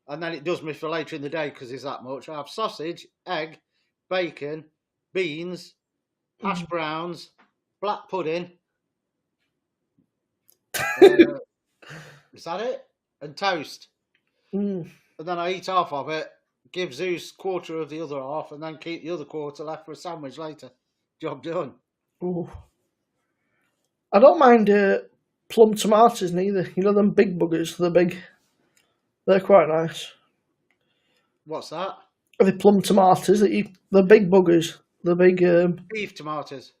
and then it does me for later in the day because there's that much. I have sausage, egg, bacon, beans, hash browns, black pudding. Is that it? And toast. And then I eat half of it, give Zeus quarter of the other half, and then keep the other quarter left for a sandwich later. Job done. Ooh. I don't mind plum tomatoes neither. You know them big buggers, they're big. They're quite nice. What's that? Are they plum tomatoes? They're big buggers. They're big. Beef tomatoes.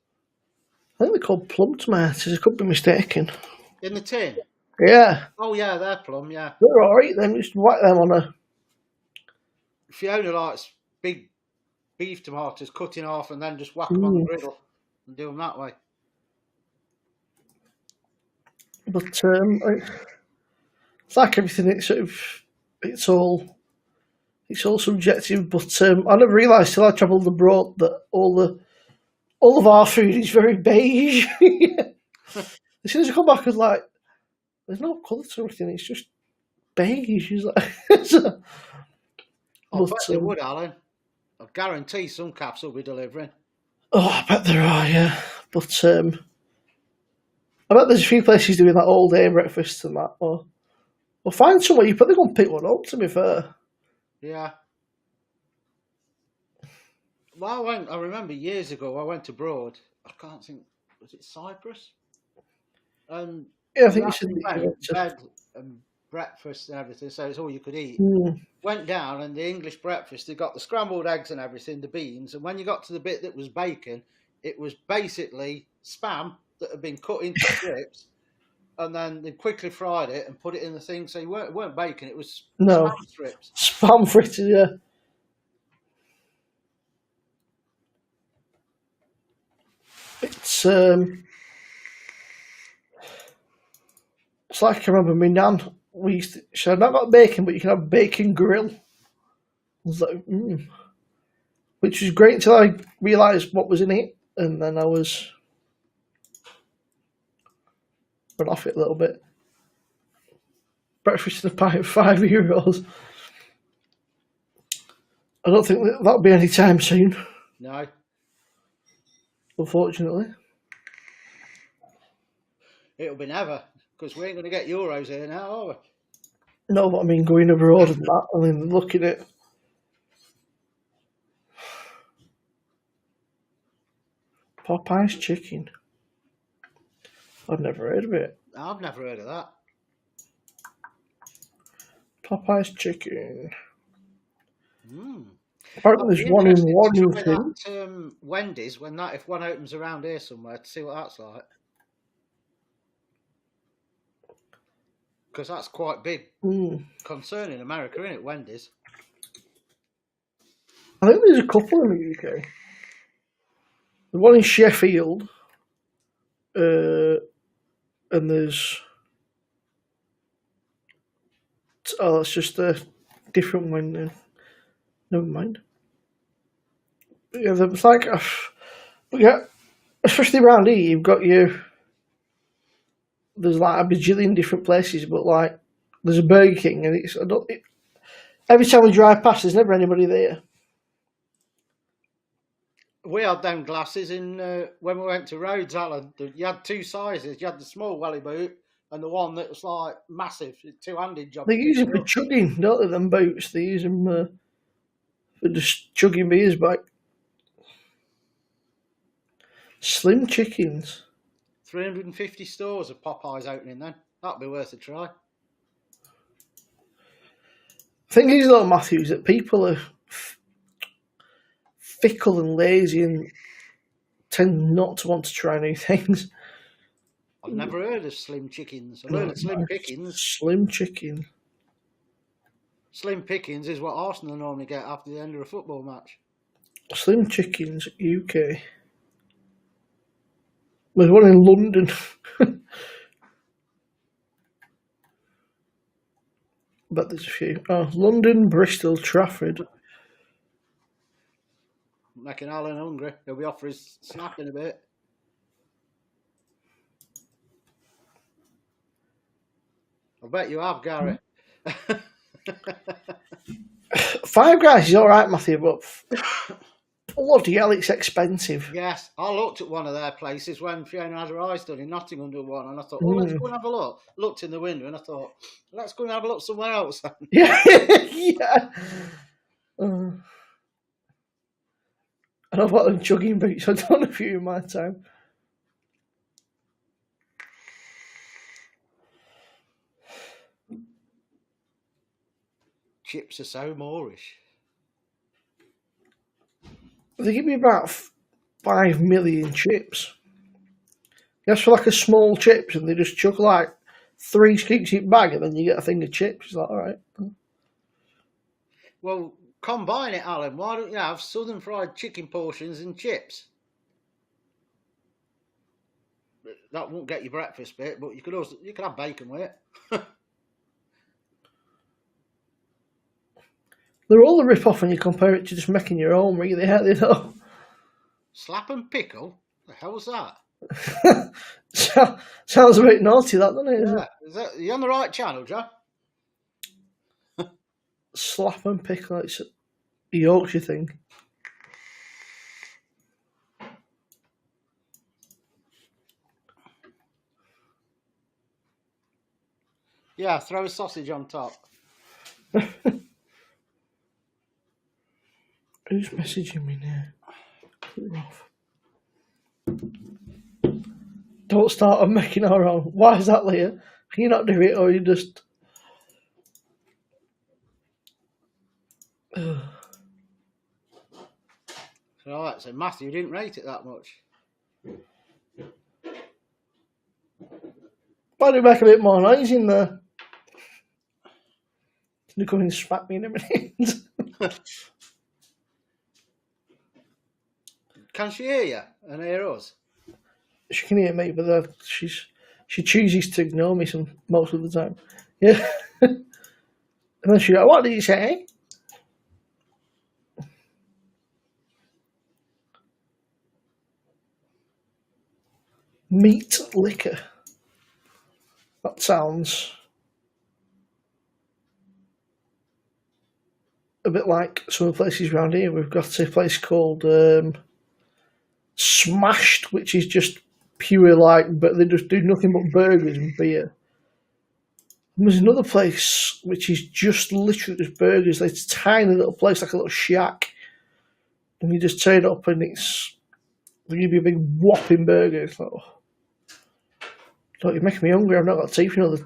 I think they're called plum tomatoes. I could be mistaken. In the tin? Yeah. Oh yeah, they're plum, yeah. They're alright then, just whack them on a... Fiona likes big beef tomatoes cut in half and then just whack them on the griddle and do them that way. But it's like everything. It's all it's all subjective. But I never realised till I travelled abroad that all of our food is very beige. As soon as I come back, I was like, there's no colour to everything. It's just beige. It's like, so- I bet but they would, Alan. I guarantee some caps will be delivering. oh, I bet there are. Yeah, but I bet there's a few places doing that all day breakfast and that. Or find somewhere you probably go and pick one up. To be fair, Yeah. Well, I remember years ago, I went abroad. I can't think, was it Cyprus? And yeah, I you think you had said to that you pay went to. bed and breakfast and everything, so it's all you could eat. Mm, Went down, and the English breakfast, they got the scrambled eggs and everything, the beans, and when you got to the bit that was bacon, it was basically spam that had been cut into strips, and then they quickly fried it and put it in the thing. So it weren't bacon; it was no, spam strips. spam fritters. Yeah, it's it's like I remember my nan. We used to, she had not got bacon, but you can have bacon grill. I was like, which was great until I realised what was in it, and then I was run off it a little bit. Breakfast in a pint, €5. I don't think that'll be any time soon, No, unfortunately. it'll be never, because we ain't going to get euros here now, are we? No, but I mean going abroad and that. I mean looking at Popeye's chicken. I've never heard of it. I've never heard of that. Popeye's chicken. Mm. Apparently I'd be there's one in interested to try Warrington. that Wendy's when that if one opens around here somewhere to see what that's like, because that's quite big Mm. concern in America, isn't it? Wendy's. I think there's a couple in the UK. The one in Sheffield, and there's it's just a different one. Never mind. But yeah, it's like yeah, especially around here, you've got there's like a bajillion different places, but like there's a Burger King, and every time we drive past, there's never anybody there. We had them glasses in when we went to Rhodes, Alan. You had two sizes. You had the small welly boot and the one that was like massive, two-handed job. They use them for chugging, don't they? Them boots, they use them for just chugging beers back. Slim chickens. 350 stores of Popeyes opening then. That'd be worth a try. Thing is, though, Matthews, that people are fickle and lazy and tend not to want to try new things. I've never heard of slim chickens. I've heard of slim pickings. Slim chicken. Slim pickings is what Arsenal normally get after the end of a football match. Slim chickens, UK. There's one in London. But there's a few. Oh, London, Bristol, Trafford. Making Alan hungry. He'll be off for his snack in a bit. I bet you have, Gary. Five Guys is alright, Matthew, but bloody hell, it's expensive. Yes, I looked at one of their places when Fiona had her eyes done in Nottingham to one, and I thought, well, let's go and have a look. Looked in the window, and I thought, let's go and have a look somewhere else. Yeah, yeah. I know about them chugging boots. I've done a few in my time. Chips are so Moorish. They give me about 5 million chips. That's for like a small chips, and they just chuck like 3 scoops in bag, and then you get a thing of chips. It's like, all right. Well, combine it, Alan. Why don't you have southern fried chicken portions and chips? that won't get your breakfast bit, but you could have bacon with it. They're all a rip-off when you compare it to just making your own, really, aren't they, though? Slap and pickle? The hell's that? Sounds a bit naughty, that, doesn't it? Yeah. Are you on the right channel, Joe? Slap and pickle, it's a Yorkshire thing. Yeah, throw a sausage on top. Who's messaging me now? Put it off. Don't start on making our own. Why is that, Leah? Can you not do it, or you just... Right, so Matthew didn't rate it that much. Why do you make a bit more noise in there? Can you come and smack me in a minute? Can she hear you and hear us? She can hear me, but she chooses to ignore me most of the time. Yeah. And then she goes, "What did you say?" Meat liquor. That sounds a bit like some of the places around here. We've got a place called Smashed, which is just pure but they just do nothing but burgers and beer. And there's another place which is just literally just burgers. It's a tiny little place, like a little shack, and you just turn it up and they give you a big whopping burger. It's like, oh, you're making me hungry. I've not got tea for another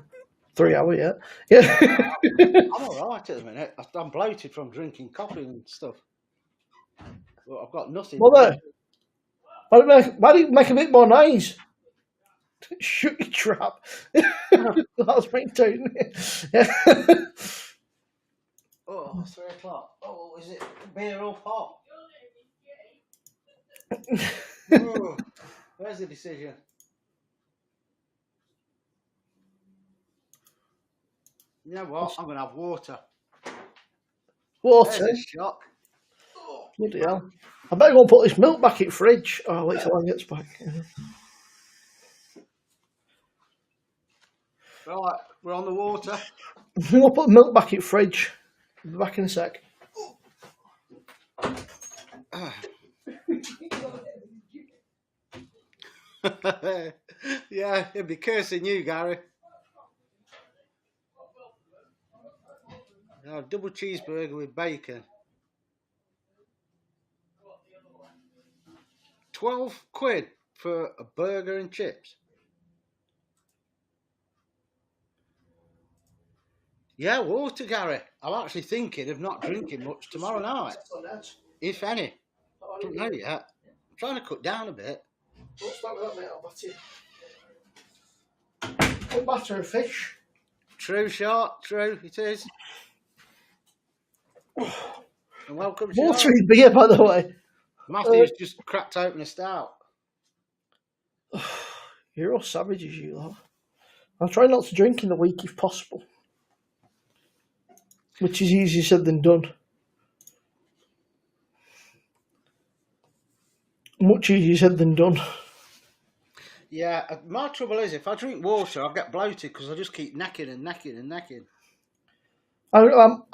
3 hours yet. Yeah. I'm all right at the minute. I'm bloated from drinking coffee and stuff. But I've got nothing. Mother, why do you make a bit more noise? Shut your trap. That's me too, isn't it? Yeah. Oh, 3 o'clock. Oh, is it beer or pop? Oh, where's the decision? You know what? I'm going to have water. Water? There's a shock. Bloody hell. I better go and put this milk back in the fridge. Oh, I'll wait till Anne gets back. Right, we're on the water. I'm going to put the milk back in the fridge. I'll be back in a sec. Yeah, he'd be cursing you, Gary. Double cheeseburger with bacon. 12 quid for a burger and chips. Yeah, water, Gary. I'm actually thinking of not drinking much tomorrow night, if any. I don't know yet. I'm trying to cut down a bit. Don't start with that, mate. I'll batter you. Don't batter a fish. True shot. True, it is. And welcome, Water is beer, by the way. Matthew's just cracked open a stout. You're all savages, you lot. I'll try not to drink in the week if possible. Which is easier said than done. Much easier said than done. Yeah, my trouble is if I drink water, I get bloated because I just keep necking. I drank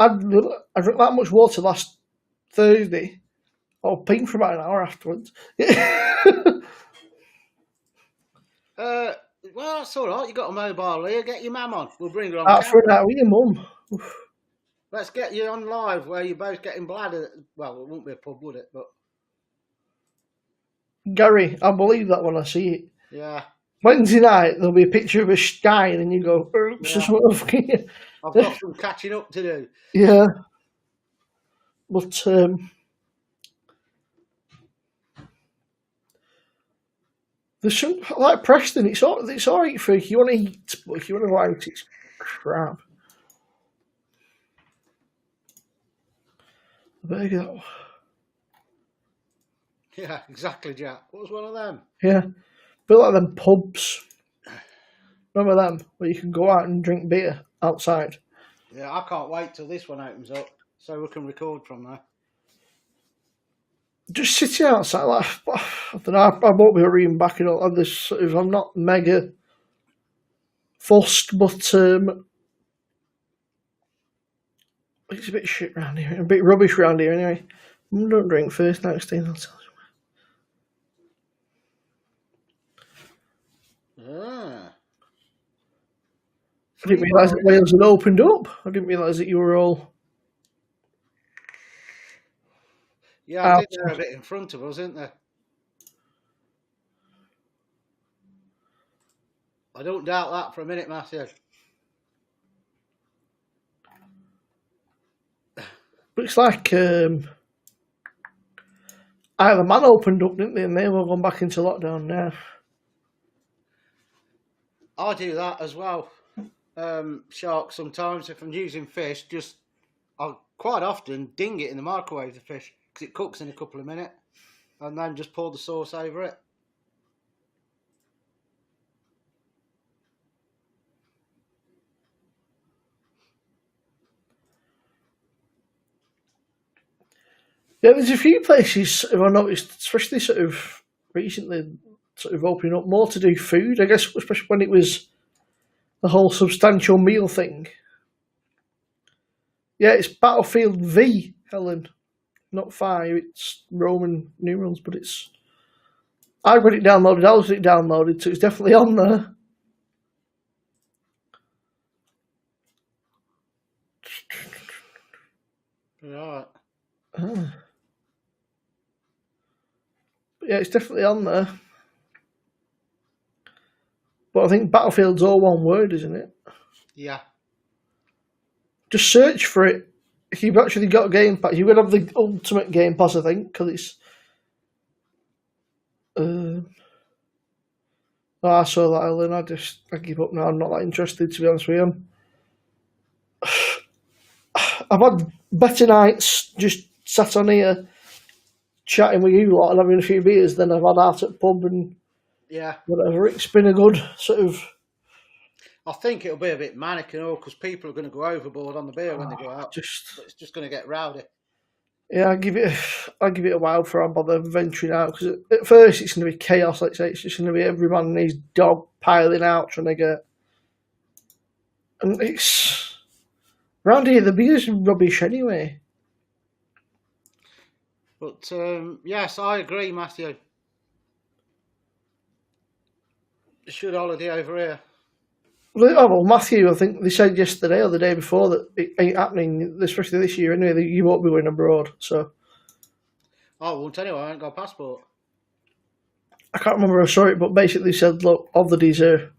that much water last Thursday. I was peeing for about an hour afterwards. Well, that's all right. You got a mobile here. Get your mum on. We'll bring her on. Out for an hour with your mum. Let's get you on live where you're both getting bladder. Well, it won't be a pub, would it? But Gary, I believe that when I see it. yeah. Wednesday night, there'll be a picture of a stein, and you go, oops, yeah. I've got some catching up to do. Yeah. But, there's some, like Preston, it's alright for if you want to eat, but if you want to go out, it's crap. There you go. Yeah, exactly, Jack. What was one of them? Yeah. bit like them pubs. Remember them where you can go out and drink beer outside? Yeah, I can't wait till this one opens up so we can record from there. Just sitting outside, like, I don't know. I won't be hurrying back and all of this. Sort of, I'm not mega fussed, but it's a bit shit round here, a bit rubbish round here anyway. Don't drink first now, Steve. I'll tell you. Ah. I didn't realise that Wales had opened up. I didn't realise that you were all. Yeah, I think they're a bit in front of us, isn't they? I don't doubt that for a minute, Matthew. But it's like Isle of Man opened up, didn't they? And they were going back into lockdown now. I do that as well. Shark sometimes if I'm using fish, I'll quite often ding it in the microwave, the fish, because it cooks in a couple of minutes, and then just pour the sauce over it. Yeah, there's a few places I've noticed, especially sort of recently, sort of opening up more to do food. I guess especially when it was the whole substantial meal thing. Yeah, it's Battlefield V, Helen, not 5. It's Roman numerals, but it's. I got it downloaded. I was it downloaded, so it's definitely on there. Right. Ah. But yeah, it's definitely on there. But I think Battlefield's all one word, isn't it? Yeah. Just search for it. If you've actually got a Game Pass, you're going to have the Ultimate Game Pass, I think, because it's. Oh, I saw that, Ellen. I give up now. I'm not that interested, to be honest with you. I've had better nights just sat on here chatting with you lot and having a few beers than I've had out at the pub and Yeah. whatever. It's been a good sort of. I think it'll be a bit manic and all because people are going to go overboard on the beer when they go out. Just. It's just going to get rowdy. Yeah, I'll give it a while before I bother venturing out because at first it's going to be chaos. Like I say, it's just going to be every man and his dog piling out trying to get. And it's round here the beer's rubbish anyway. But yes, I agree, Matthew. Should holiday over here. Oh, well, Matthew, I think they said yesterday or the day before that it ain't happening, especially this year anyway, that you won't be going abroad. So I won't anyway, I ain't got a passport. I can't remember who I saw it, but basically said, look, holidays they're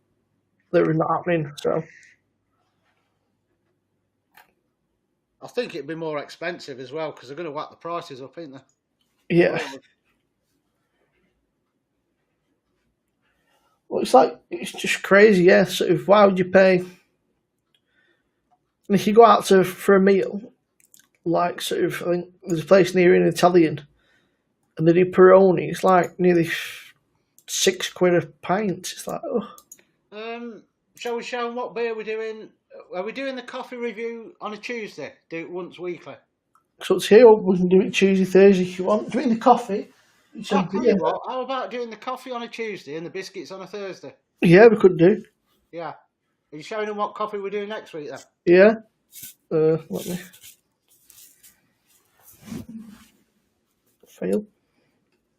not happening. So I think it'd be more expensive as well because they're going to whack the prices up, ain't they? yeah. Well, it's just crazy, yeah. Sort of, why would you pay? And if you go out for a meal, like sort of, I think there's a place near an Italian, and they do Peroni. It's like nearly £6 a pint. It's like, oh. Shall we show them what beer we're doing? Are we doing the coffee review on a Tuesday? Do it once weekly. So it's here. We can do it Tuesday, Thursday if you want. Doing the coffee. I'll tell you what, how about doing the coffee on a Tuesday and the biscuits on a Thursday? Yeah, we could do. Yeah. Are you showing them what coffee we're doing next week then? Yeah. Let me. Fail.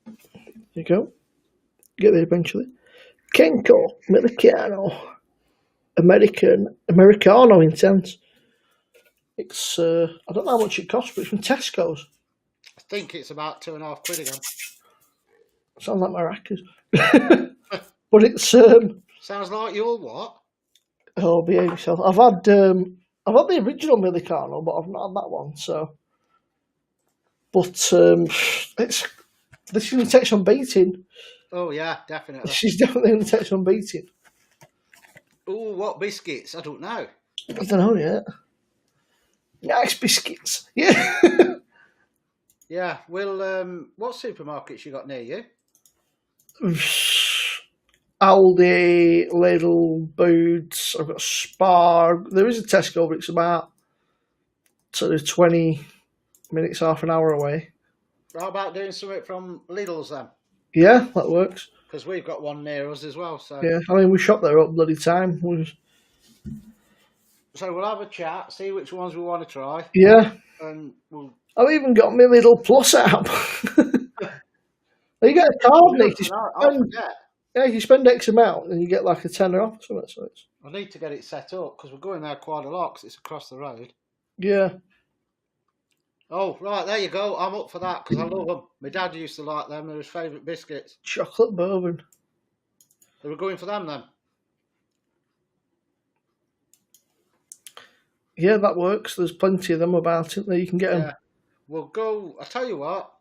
There you go. Get there eventually. Kenko Americano intense. It's I don't know how much it costs, but it's from Tesco's. I think it's about £2.50 again. Sounds like maracas. But it's sounds like your what? Oh, behave yourself. I've had the original Americano, but I've not had that one. So, but this is going to take some beating. Oh yeah, definitely. She's definitely going to take some beating. Oh, what biscuits? I don't know. I don't know yet. Nice biscuits. Yeah. Yeah. Well, what supermarkets you got near you? Aldi, Lidl, Boots. I've got Spar. There is a Tesco, but it's about sort of 20 minutes, half an hour away. How about doing something from Lidl's then? Yeah, that works. Because we've got one near us as well. So Yeah, I mean, we shop there all bloody time. so we'll have a chat, see which ones we want to try, Yeah, and we'll. I've even got my Lidl Plus app. You get a card, Nick. I'll forget. Yeah, if you spend X amount, then you get like a tenner off or something. So it's, I need to get it set up because we're going there quite a lot because it's across the road. yeah. Oh, right, there you go. I'm up for that because I love them. My dad used to like them. They're his favourite biscuits. Chocolate bourbon. They were going for them then. Yeah, that works. There's plenty of them about it. There you can get them. Yeah. We'll go. I tell you what,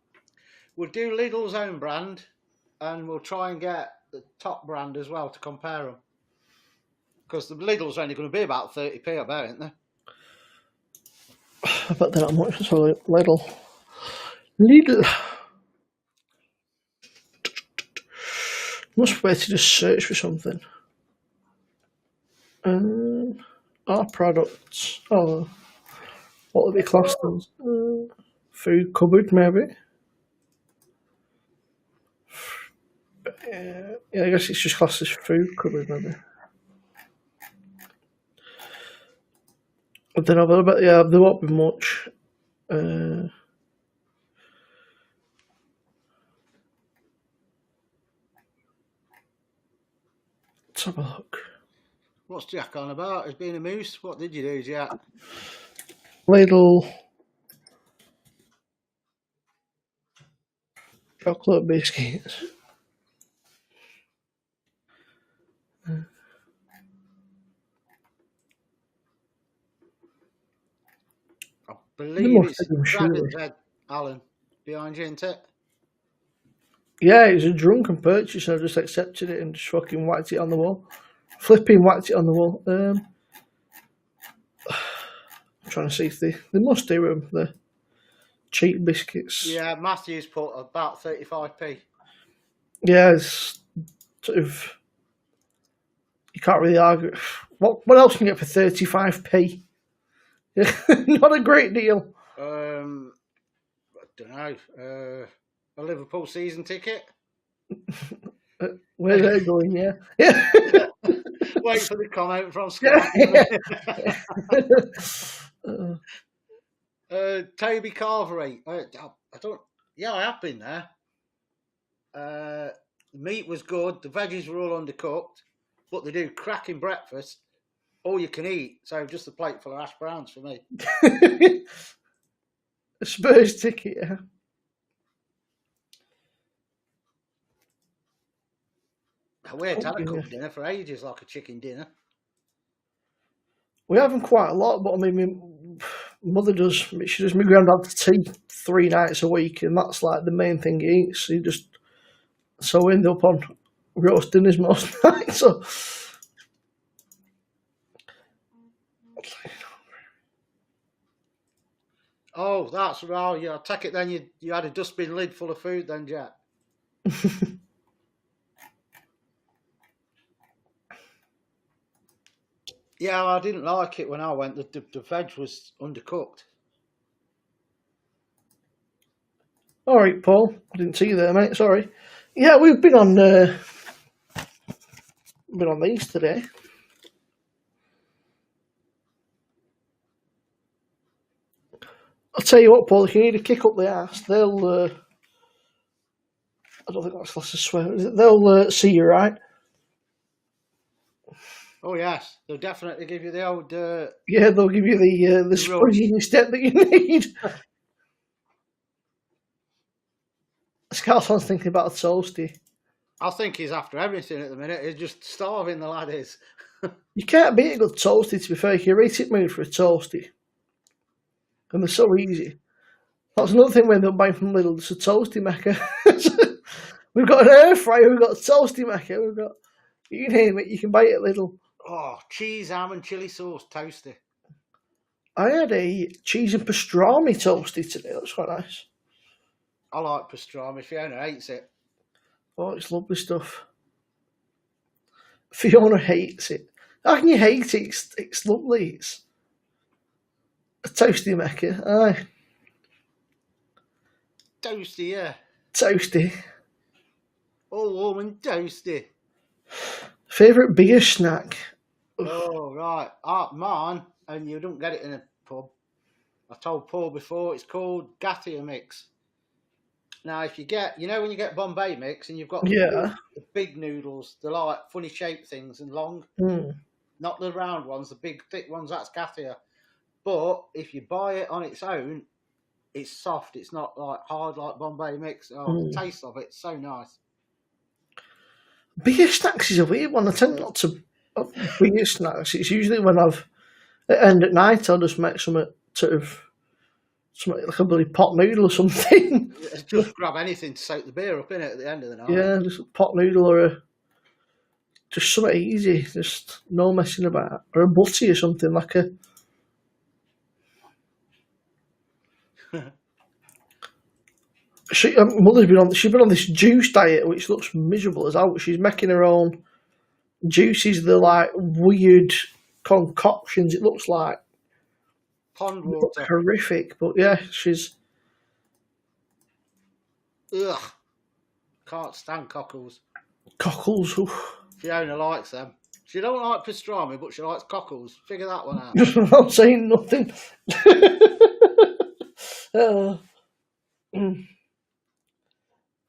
we'll do Lidl's own brand, and we'll try and get the top brand as well to compare them. Because the Lidl's only going to be about 30p, I bet, isn't they? I bet they're not much. So Lidl. Must be a way to just search for something. Our products. Oh, what would they class as? Food cupboard, maybe. Yeah, I guess it's just classed as food cupboard, maybe. I don't know, but yeah, there won't be much. Let's have a look. What's Jack on about? He's being a moose. What did you do, Jack? Lidl chocolate biscuits. I believe must it's have them, Dragon's surely. Head, Alan, behind you, isn't it? Yeah, it was a drunken purchase. I just accepted it and just fucking whacked it on the wall. Flipping whacked it on the wall. I'm trying to see if they must do them. The cheap biscuits. Yeah, Matthew's put about 35p. Yeah, it's sort of. You can't really argue. What else can you get for 35p? Not a great deal. I don't know. A Liverpool season ticket. Where's that going? Yeah. Yeah. Wait for the comment from Scott. Toby Carvery. I don't. Yeah, I have been there. The meat was good. The veggies were all undercooked, but they do cracking breakfast. All you can eat. So just a plate full of hash browns for me. A Spurs ticket. Yeah. We had a cooked dinner for ages, like a chicken dinner. We have them quite a lot, but I mean, my mother does. She does my granddad to tea 3 nights a week, and that's like the main thing he eats. So we end up on roast dinners most nights. So. Oh, that's right. Yeah, I take it then you had a dustbin lid full of food then, Jack. Yeah, I didn't like it when I went. The veg was undercooked. All right, Paul. I didn't see you there, mate. Sorry. Yeah, we've been on these today. I'll tell you what, Paul. If you need to kick up the ass, they'll. I don't think that's classed as swear. They'll see you right. Oh yes, they'll definitely give you the old. Yeah, they'll give you the springy step that you need. Scarl's thinking about a toasty. I think he's after everything at the minute. He's just starving, the lad is. You can't beat a good toasty, to be fair. You're right it mood for a toasty. And they're so easy. That's another thing we end up buying from Lidl. It's a toasty maker. We've got an air fryer, we've got a toasty maker, we've got... You name it, you can buy it at Lidl. Oh, cheese, ham and chilli sauce toasty. I had a cheese and pastrami toasty today. That was quite nice. I like pastrami. Fiona hates it. Oh, it's lovely stuff. Fiona hates it. How can you hate it? It's lovely. It's a toasty mecca. Aye, Toasty, yeah. toasty. All warm and toasty. Favourite beer snack? Oh, right. Mine, and you don't get it in a pub. I told Paul before, it's called Gatia Mix. Now, if you get, when you get Bombay Mix and you've got Yeah. the big noodles, the like funny shaped things and long, not the round ones, the big thick ones, that's Gatia. But if you buy it on its own, it's soft. It's not like hard like Bombay Mix. Oh, the taste of it's so nice. Beer snacks is a weird one. I tend not to beer snacks. It's usually when at the end at night I'll just make something like a bloody pot noodle or something. Just grab anything to soak the beer up in it at the end of the night. Yeah, just a pot noodle or just something easy, just no messing about. Or a butty or something like a. Mother's she's been on this juice diet which looks miserable as hell. She's making her own juices. They're like weird concoctions. It looks like pond water. Horrific, but yeah, she's. Ugh. Can't stand cockles. Cockles. Oof. Fiona likes them. She don't like pastrami, but she likes cockles. Figure that one out. I'm not saying nothing.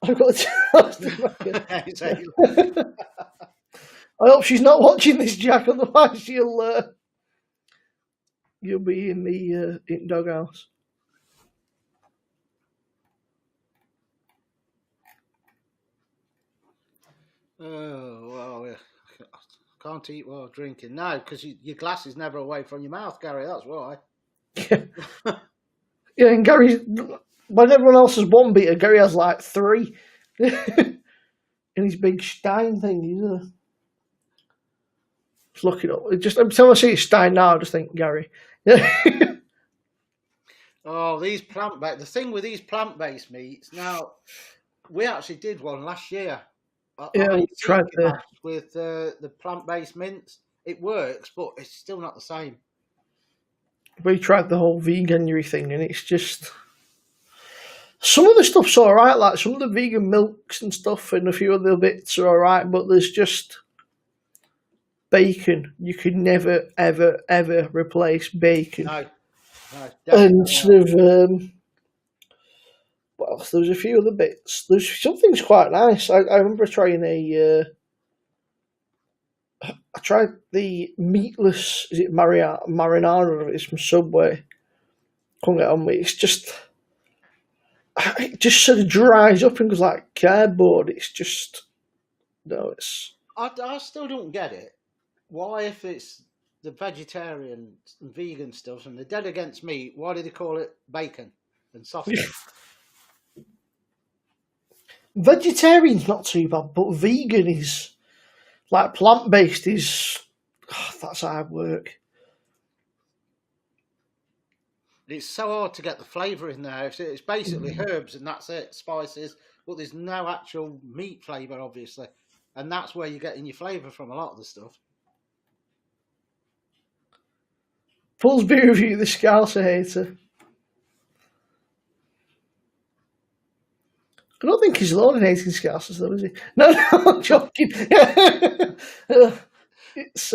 I've got to I hope she's not watching this, Jack. Otherwise, you'll be in the doghouse. Oh well, yeah. Can't eat while drinking. No, because your glass is never away from your mouth, Gary. That's why. Yeah, and Gary, when everyone else has one beer, Gary has like 3 in his big Stein thing. Just look it up. Every time I see Stein now, I just think Gary. Oh, these plant-based. The thing with these plant-based meats. Now, we actually did one last year. We tried with the plant-based mints. It works, but it's still not the same. We tried the whole veganuary thing, and it's just some of the stuff's all right. Like some of the vegan milks and stuff, and a few other bits are all right. But there's just bacon. You could never, ever, ever replace bacon. No, and sort of. Well, there's a few other bits. There's some things quite nice. I remember trying I tried the meatless. Is it marinara? It's from Subway. Couldn't get on with it. It just sort of dries up and goes like cardboard. It's just no. It's. I still don't get it. Why, if it's the vegetarian and vegan stuff and they're dead against meat, why do they call it bacon and sausage? Vegetarian's not too bad, but vegan is like plant-based is that's hard work. It's so hard to get the flavour in there. It's basically herbs and that's it, spices, but there's no actual meat flavour, obviously, and that's where you're getting your flavour from a lot of the stuff. Paul's beer review, the Scouser hater. I don't think he's alone in hating Scousers, though, is he? No, I'm joking. It's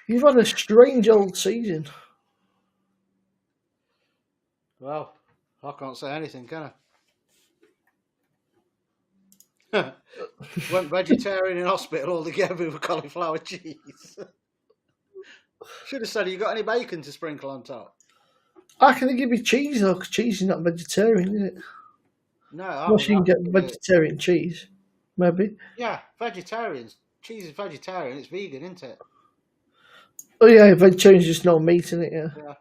you've had a strange old season. Well, I can't say anything, can I? Went vegetarian in hospital altogether with cauliflower cheese. Should have said, you got any bacon to sprinkle on top? I can give you cheese though, because cheese is not vegetarian, is it? No, unless you can get vegetarian cheese, maybe. Yeah, vegetarians. Cheese is vegetarian. It's vegan, isn't it? Oh yeah, vegetarian's just no meat in it. Yeah. Yeah.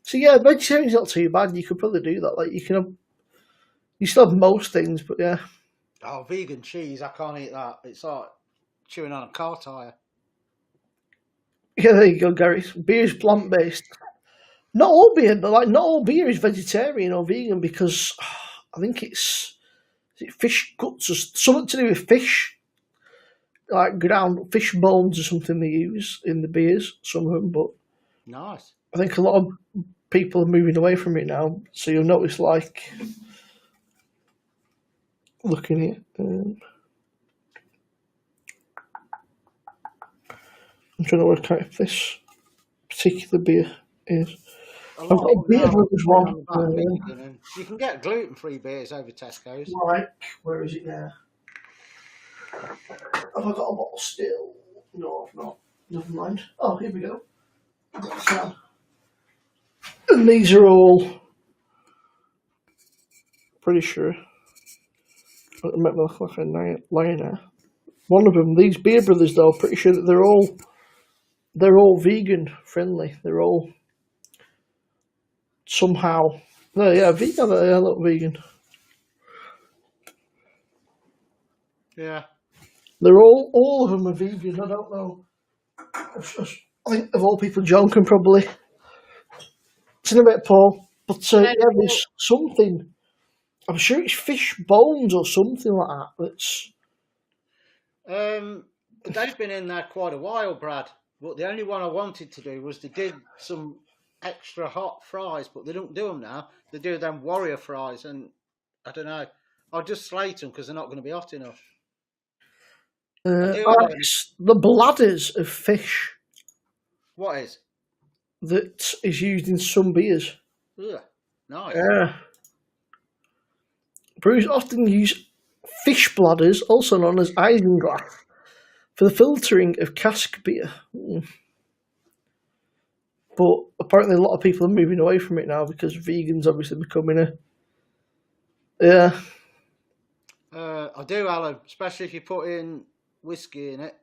So yeah, vegetarian's not too bad. You could probably do that. Like you still have most things, but yeah. Oh, vegan cheese! I can't eat that. It's like chewing on a car tire. Yeah, there you go, Gary. Beer's plant-based. Not all beer, but not all beer is vegetarian or vegan because I think it's fish guts or something to do with fish. like ground fish bones or something they use in the beers. Some of them, but Nice. I think a lot of people are moving away from it now. So you'll notice, like, looking at it, I'm trying to work out if this particular beer is. A I've lot got a of them beer now brothers put on one. the back vegan, and you can get gluten-free beers over Tesco's. Right, where is it now? Have I got a bottle still? No, I've not. Never mind. Oh, here we go. I've got a can. And these are all pretty sure. I make me look like a liar now. One of them, these beer brothers, though, pretty sure that they're all vegan friendly. They're all somehow. No, yeah, vegan. They look vegan. Yeah. They're all of them are vegan. I don't know. I think of all people, John can probably. It's in a bit, Paul. But yeah, there's something. I'm sure it's fish bones or something like that. That's. They've been in there quite a while, Brad. But the only one I wanted to do was they did some extra hot fries, but they don't do them now. They do them warrior fries, and I don't know. I'll just slate them because they're not going to be hot enough. It's the bladders of fish What is? that is used in some beers. Ugh, nice. Yeah. Brewers often use fish bladders, also known as isinglass, for the filtering of cask beer. But apparently a lot of people are moving away from it now because vegan's obviously becoming a... Yeah. I do, Alan, especially if you put in whiskey in it.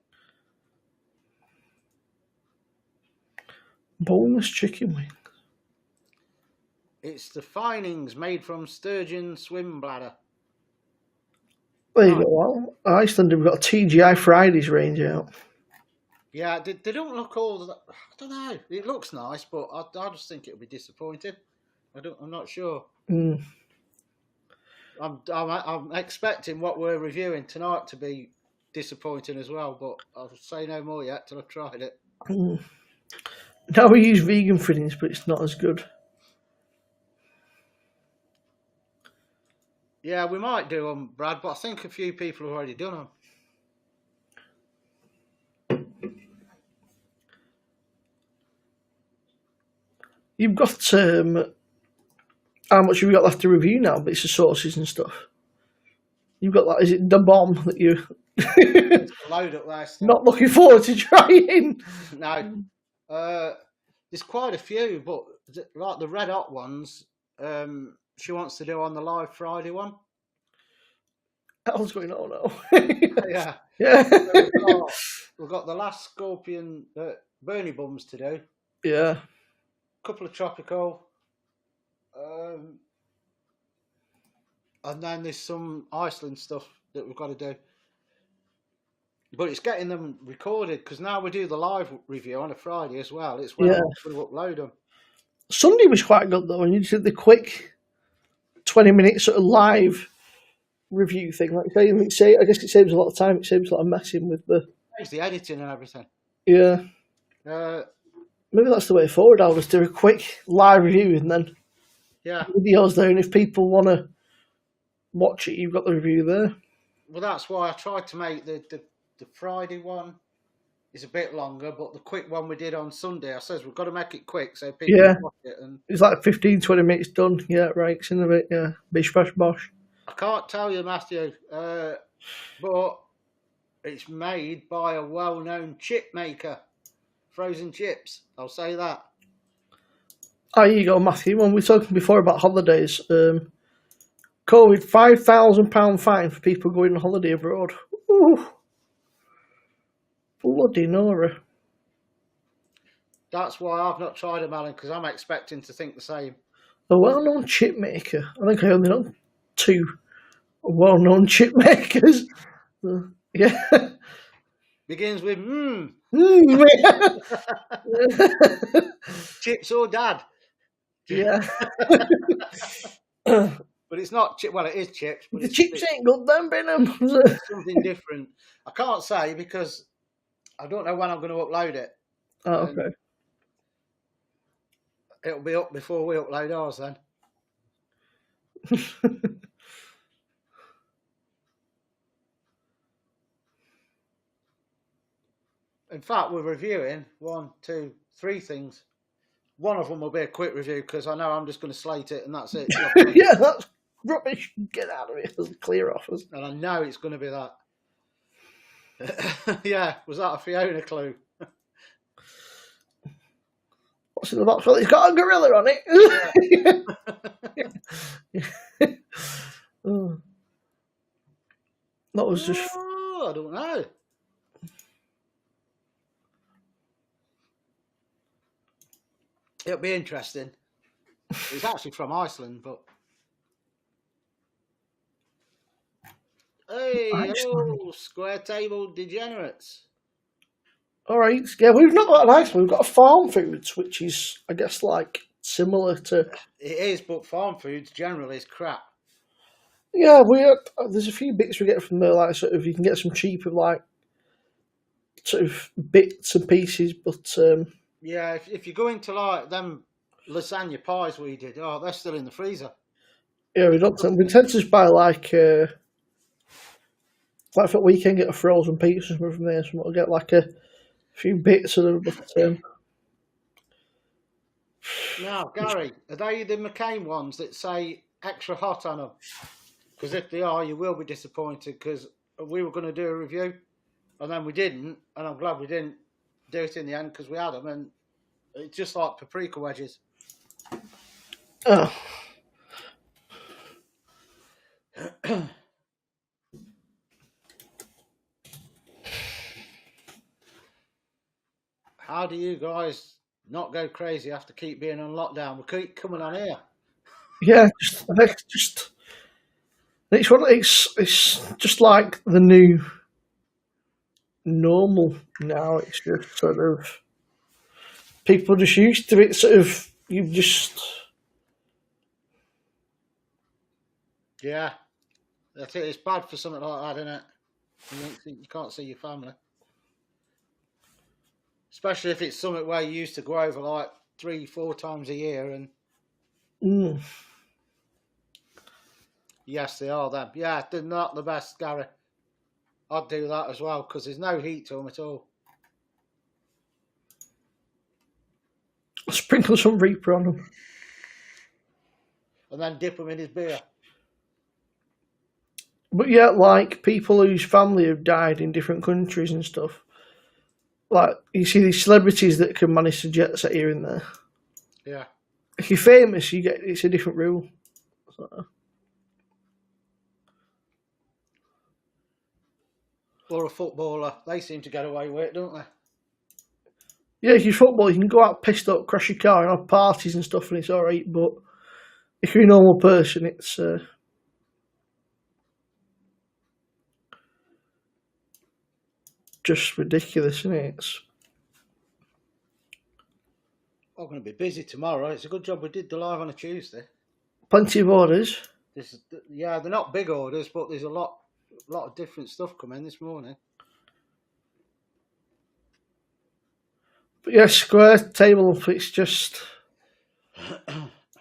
Boneless chicken wing. It's the finings made from sturgeon swim bladder. There you go. Well, Iceland have got a TGI Fridays range out. Yeah, they don't look all. I don't know. It looks nice, but I just think it'll be disappointing. I'm not sure. Mm. I'm expecting what we're reviewing tonight to be disappointing as well, but I'll say no more yet till I've tried it. Mm. Now we use vegan fillings, but it's not as good. Yeah, we might do them, Brad, but I think a few people have already done them. You've got how much have you got left to review now? Bits of sauces and stuff. You've got that. Is it the bomb that you? It's a load up there still. Not looking forward to trying. No, there's quite a few, but like the red hot ones, she wants to do on the live Friday one. Hell's going on now. Yeah, Yeah. So we've got the last scorpion Bernie bums to do. Yeah. Couple of tropical, and then there's some Iceland stuff that we've got to do. But it's getting them recorded because now we do the live review on a Friday as well. It's when I'm going to upload them. Sunday was quite good though, and you did the quick 20-minute sort of live review thing. Like say, I guess it saves a lot of time. It saves a lot of messing with the. It's the editing and everything. Yeah. Maybe that's the way forward. I'll just do a quick live review and then videos there. And if people want to watch it, you've got the review there. Well, that's why I tried to make the Friday one is a bit longer, but the quick one we did on Sunday, I says we've got to make it quick so people can watch it. And it's like 15-20 minutes done. Yeah, right. It's in a bit. Yeah, bish bash bosh. I can't tell you, Matthew, but it's made by a well-known chip maker. Frozen chips, I'll say that. Oh, here you go, Matthew. When we were talking before about holidays, COVID, £5,000 fine for people going on holiday abroad. Ooh. Bloody Nora. That's why I've not tried them, Alan, because I'm expecting to think the same. A well-known chip maker. I think I only know two well-known chip makers. Yeah. Begins with chips or dad. Yeah. But it's not well, it is chips, but The it's chips ain't good then, Benham. something different. I can't say because I don't know when I'm going to upload it. Oh, And okay. it'll be up before we upload ours then. In fact, we're reviewing 1, 2, 3 things. One of them will be a quick review because I know I'm just going to slate it and that's it. Yeah, that's rubbish. Get out of it. Clear offers. And I know it's going to be that. Yeah, was that a Fiona clue? What's in the box? Well, it's got a gorilla on it. Oh. That was just. Oh, I don't know. It'll be interesting. It's actually from Iceland, but. Hey, hello, square table degenerates. All right, yeah, we've not got an Iceland. We've got a farm foods, which is, I guess, like similar to. It is, but farm foods generally is crap. Yeah, there's a few bits we get from there, like sort of you can get some cheaper like sort of bits and pieces, but Yeah, if you go into like them lasagna pies we did, oh, they're still in the freezer. yeah, we don't. We tend to just buy like for the weekend, get a frozen pizza from there. So we'll get like a few bits of them, but. Now, Gary, are they the McCain ones that say extra hot on them? Because if they are, you will be disappointed because we were going to do a review and then we didn't. And I'm glad we didn't do it in the end because we had them and it's just like paprika wedges. Oh. How do you guys not go crazy after keep being on lockdown? We keep coming on here. Yeah, just it's just like the new normal now. It's just sort of people just used to it. Sort of you just Yeah, that's it. It's bad for something like that, isn't it? You can't see your family. Especially if it's something where you used to go over like 3-4 times a year and yes, they are them. Yeah, they're not the best, Gary. I'd do that as well because there's no heat to them at all. sprinkle some Reaper on them. And then dip them in his beer. But yeah, like people whose family have died in different countries and stuff. Like you see these celebrities that can manage to jet set here and there. Yeah. If you're famous, it's a different rule. So. Or a footballer. They seem to get away with it, don't they? Yeah, if you're football, you can go out pissed up, crash your car, and have parties and stuff, and it's all right. But if you're a normal person, it's just ridiculous, isn't it? It's I'm going to be busy tomorrow. It's a good job we did the live on a Tuesday. plenty of orders. Yeah, they're not big orders, but there's a lot of different stuff coming this morning. But yeah, square table. It's just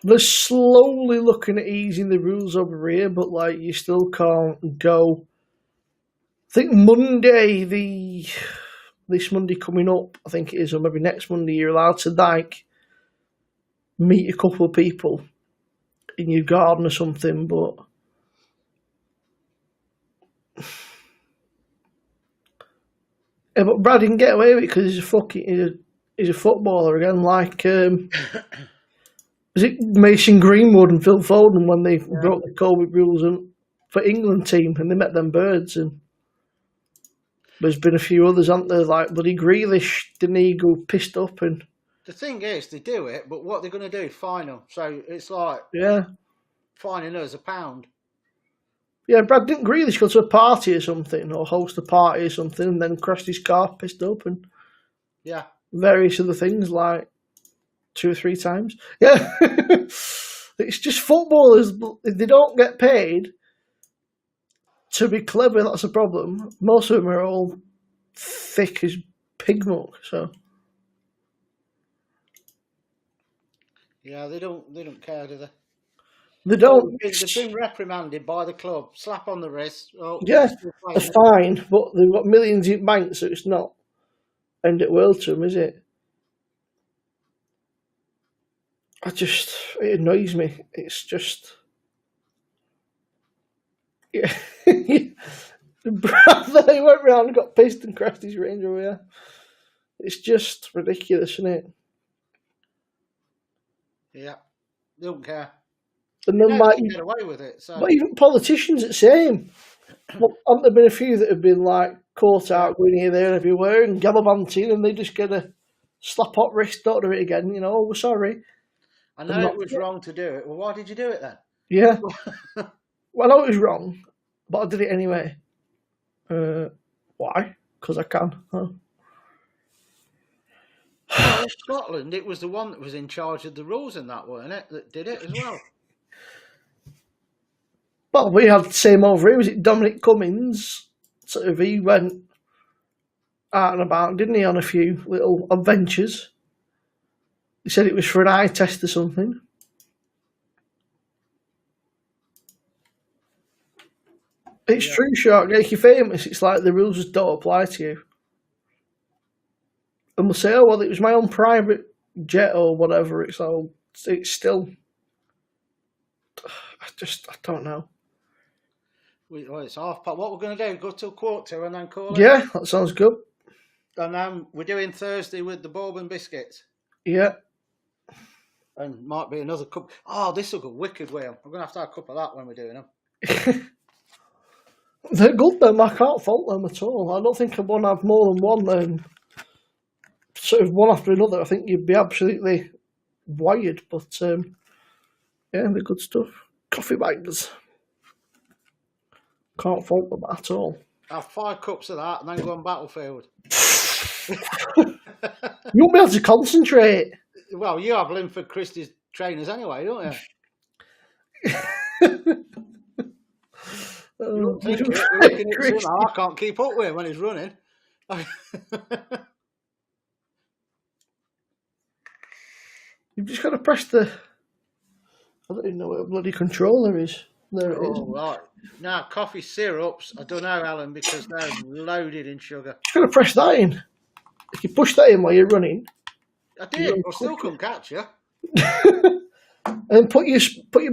they're slowly looking at easing the rules over here, but like you still can't go. I think Monday, this Monday coming up, I think it is, or maybe next Monday, you're allowed to like meet a couple of people in your garden or something, but yeah, but Brad didn't get away with it because he's a footballer again. Like was it Mason Greenwood and Phil Foden when they broke the COVID rules and for England team and they met them birds, and there's been a few others, aren't there? Like bloody Grealish, didn't he go pissed up? And the thing is, they do it, but what they're going to do? Fine them. So it's like fining us £1. Yeah, Brad, didn't Grealish go to a party or something, or host a party or something, and then crashed his car, pissed up, and various other things like 2 or 3 times. Yeah. It's just footballers. If they don't get paid to be clever, that's a problem. Most of them are all thick as pig milk. So Yeah, they don't care, do they? they Oh, don't. they've been reprimanded by the club. Slap on the wrist. Oh, Yeah, still a playing it. fine, but they've got millions in bank, so it's not end it world to them, is it? It annoys me. It's just, yeah. Brother, he went round and got pissed and crashed his Range Rover. Yeah. It's just ridiculous, isn't it? Yeah, they don't care. And They then, know they like, can get away with it. So but even politicians, it's the same. Well, haven't there been a few that have been like caught out going here, there, and everywhere, and gallivanting, and they just get a slap hot wrist, don't do it again. You know, oh, we're sorry. I And know it was wrong to do it. Well, why did you do it then? Yeah. Well, I know it was wrong, but I did it anyway. Why? Because I can. Huh? Well, in Scotland, it was the one that was in charge of the rules in that, weren't it? That did it as well. Well, we had the same over here. Was it Dominic Cummings? Sort of, he went out and about, didn't he, on a few little adventures. He said it was for an eye test or something. It's true, Shark. If you're famous, it's like the rules just don't apply to you. And we'll say, oh, well, it was my own private jet or whatever. It's still, I don't know. Well, it's half past. What we're going to do, go till 1:45 and then call it? Yeah, that sounds good. And then we're doing Thursday with the bourbon biscuits. Yeah. And might be another cup. Oh, this will go wicked well. I'm going to have a cup of that when we're doing them. They're good, them. I can't fault them at all. I don't think I want to have more than one, then sort of one after another. I think you'd be absolutely wired, but yeah, they're good stuff. Coffee bags. Can't fault them at all. Have 5 cups of that and then go on Battlefield. You won't be able to concentrate. Well, you have Linford Christie's trainers anyway, don't you? You don't think it. We're looking at him, I can't keep up with him when he's running. You've just got to press the. I don't even know what a bloody controller is. There it is. Right. Now, coffee syrups, I don't know, Alan, because they're loaded in sugar. Just got to press that in. If you push that in while you're running. I did, I still couldn't catch you. And put your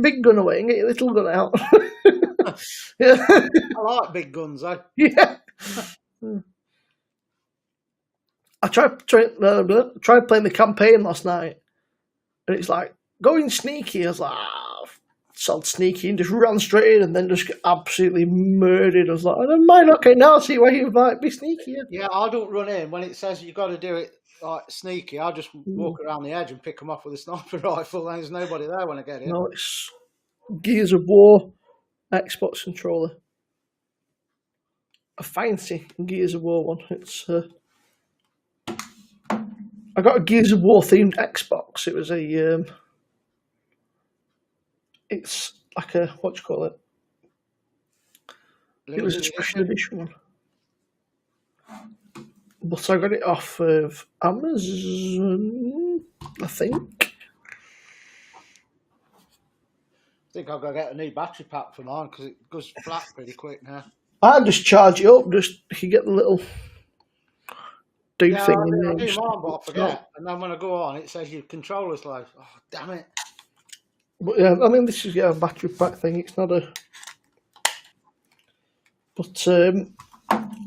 big gun away and get your little gun out. Yeah. I like big guns, though. Yeah. I tried playing the campaign last night, and it's like going sneaky. I was like, sod sneaky, and just ran straight in, and then just get absolutely murdered. I was like, I don't mind. Okay, now I see why you might be sneaky. Yeah, I don't run in when it says you've got to do it like sneaky. I just walk around the edge and pick them off with a sniper rifle. And there's nobody there when I get in. No, it's Gears of War Xbox controller. A fancy Gears of War one. It's I got a Gears of War themed Xbox. It was a it's like a what do you call it? It was a special edition one. But I got it off of Amazon, I think. I think I've got to get a new battery pack for mine because it goes flat pretty quick now. I just charge it up. Just you get the little thing in there. I do mine, but I forget. And then when I go on, it says your controller's low. Oh, damn it. But yeah, I mean, this is a battery pack thing. It's not a. But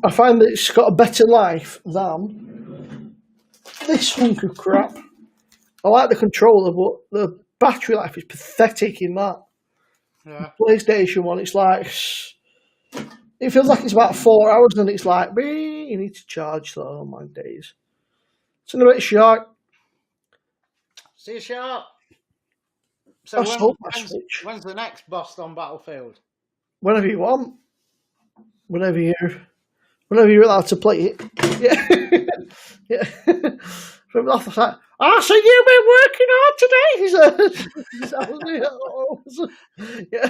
I find that it's got a better life than this hunk of crap. I like the controller, but the battery life is pathetic in that. Yeah. PlayStation one, it's like it feels like it's about 4 hours, and it's like you need to charge. So, oh my days! It's in a bit short. See you, Sharp. So when's the next boss on Battlefield? Whenever you want. Whenever you're allowed to play it. Yeah. Yeah. From off the side. I see you've been working hard today. Yeah.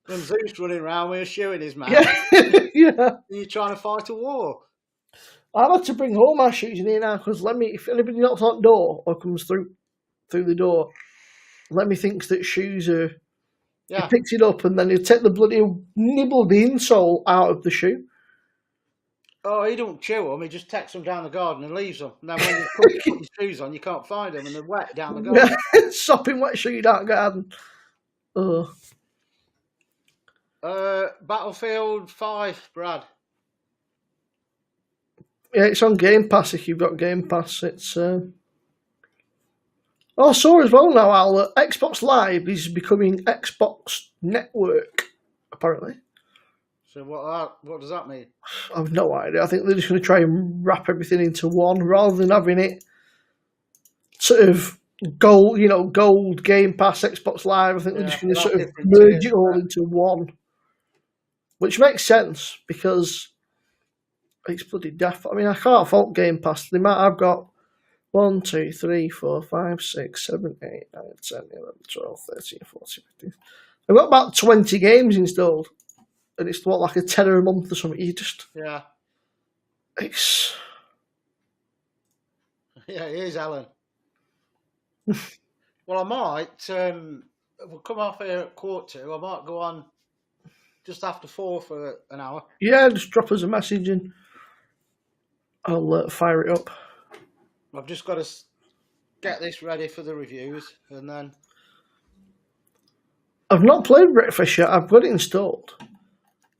And Zeus running around with a shoe in his mouth. Yeah. Yeah. You're trying to fight a war. I've had to bring all my shoes in here now because if anybody knocks on the door or comes through the door, Lemmy thinks that shoes are. Yeah. He picks it up and then he'll take the bloody nibble the insole out of the shoe. Oh, he don't chew them. He just takes them down the garden and leaves them. And then when you put your shoes on, you can't find them and they're wet down the garden. Yeah. Sopping wet shoe down the garden. Battlefield 5, Brad. Yeah, it's on Game Pass if you've got Game Pass. It's also as well now, Al, Xbox Live is becoming Xbox Network, apparently. So what does that mean? I have no idea. I think they're just going to try and wrap everything into one rather than having it sort of gold Game Pass, Xbox Live. I think they're just going to sort of merge it all into one, which makes sense because it's bloody daft. I mean, I can't fault Game Pass. The amount I've got 1, 2, 3, 4, 5, 6, 7, 8, 9, 10, 11, 12, 13, 14, 15. I've got about 20 games installed. And it's like a tenner a month or something. Yeah, it's it is, Alan. Well, I might. We'll come off here at 1:45. I might go on just after 4 for an hour. Yeah, just drop us a message and I'll fire it up. I've just got to get this ready for the reviews, and then I've not played Breakfast yet. I've got it installed.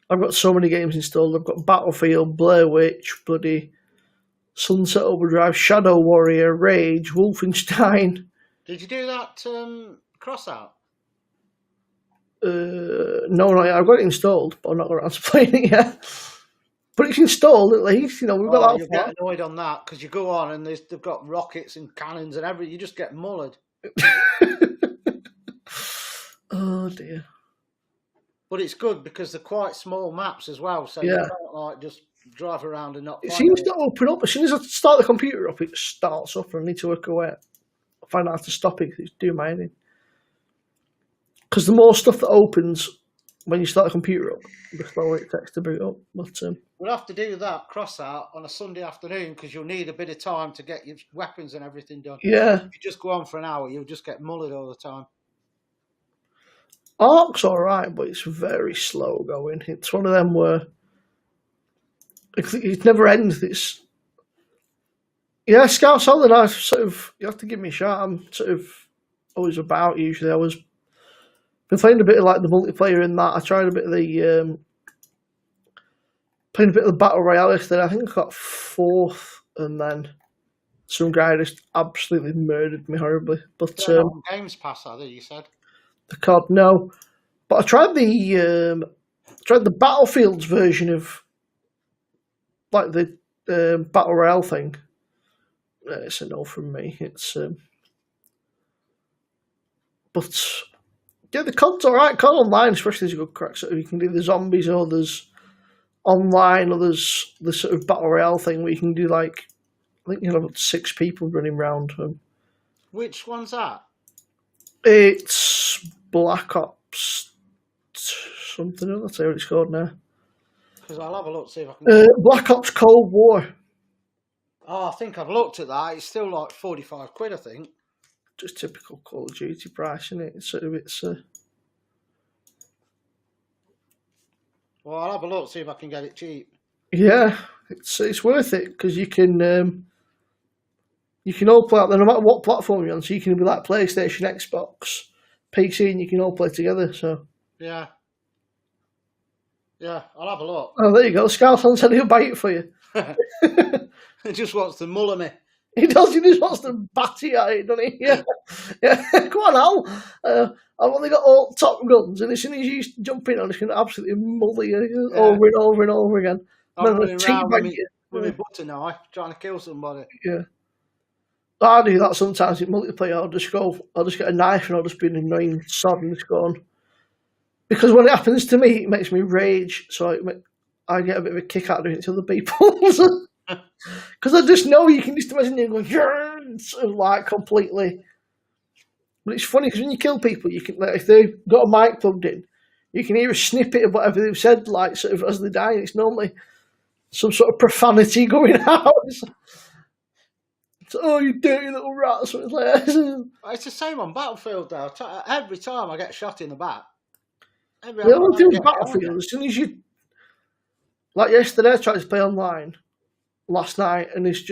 I've got so many games installed. I've got Battlefield, Blair Witch, bloody Sunset Overdrive, Shadow Warrior, Rage, Wolfenstein. Did you do that cross out? No, I've got it installed, but I'm not around to playing it yet. But it's installed at least. We've got that. You'll get annoyed on that because you go on and they've got rockets and cannons and everything. You just get mullered. Oh dear. But it's good because they're quite small maps as well, so you can't just drive around and not. It seems to open up as soon as I start the computer up. It starts up, and I need to work away. I find out how to stop it because it's doing my head in. Because the more stuff that opens when you start the computer up, the slower it takes to boot up. But we'll have to do that cross out on a Sunday afternoon because you'll need a bit of time to get your weapons and everything done. Yeah. If you just go on for an hour, you'll just get mullered all the time. Ark's alright, but it's very slow going. It's one of them where it never ends. Scouts on the nice. You have to give me a shot. I'm always about usually. Been playing a bit of like the multiplayer in that. I tried a bit of the playing a bit of the battle royale yesterday. I think I got 4th, and then some guy just absolutely murdered me horribly. But on Games Pass, are they? You said the COD, no. But I tried the Battlefields version of like the battle royale thing. It's a no from me. It's but yeah, the COD's alright. COD Online especially is a good crack. So you can do the zombies, or there's online, or there's the sort of battle royale thing where you can do like, I think you'll have 6 people running around. Which one's that? It's Black Ops something. I'll tell you what it's called now. Because I'll have a look, see if I can. Black Ops Cold War. Oh, I think I've looked at that. It's still like 45 quid, I think. Just typical Call of Duty price, isn't it? It's Well, I'll have a look, see if I can get it cheap. Yeah, it's worth it because you can all play out there no matter what platform you're on. So you can be like PlayStation, Xbox, PC, and you can all play together. So yeah, I'll have a look. Oh, there you go. Scarlton said he'll buy it for you. He just wants to muller me. He does. He just wants to batty at it, doesn't he? Yeah. Come on, Al. I've only got all top guns, and as soon as you jump in, I'm just going to absolutely muller you over and over and over again. I'm running around with my butter knife trying to kill somebody. Yeah. I do that sometimes in multiplayer. I'll just get a knife and I'll just be an annoying sod and just go on. Because when it happens to me, it makes me rage. So I get a bit of a kick out of doing it to other people. Because I just know you can just imagine them going, "Yeah," sort of like completely. But it's funny because when you kill people, you can, like, if they've got a mic plugged in, you can hear a snippet of whatever they've said, like sort of as they die. And it's normally some sort of profanity going out. It's, oh, you dirty little rat, or something like that. It's the same on Battlefield though. Every time I get shot in the back, every The time only I thing with get Battlefield, as soon as you, like yesterday, I tried to play online last night, and there's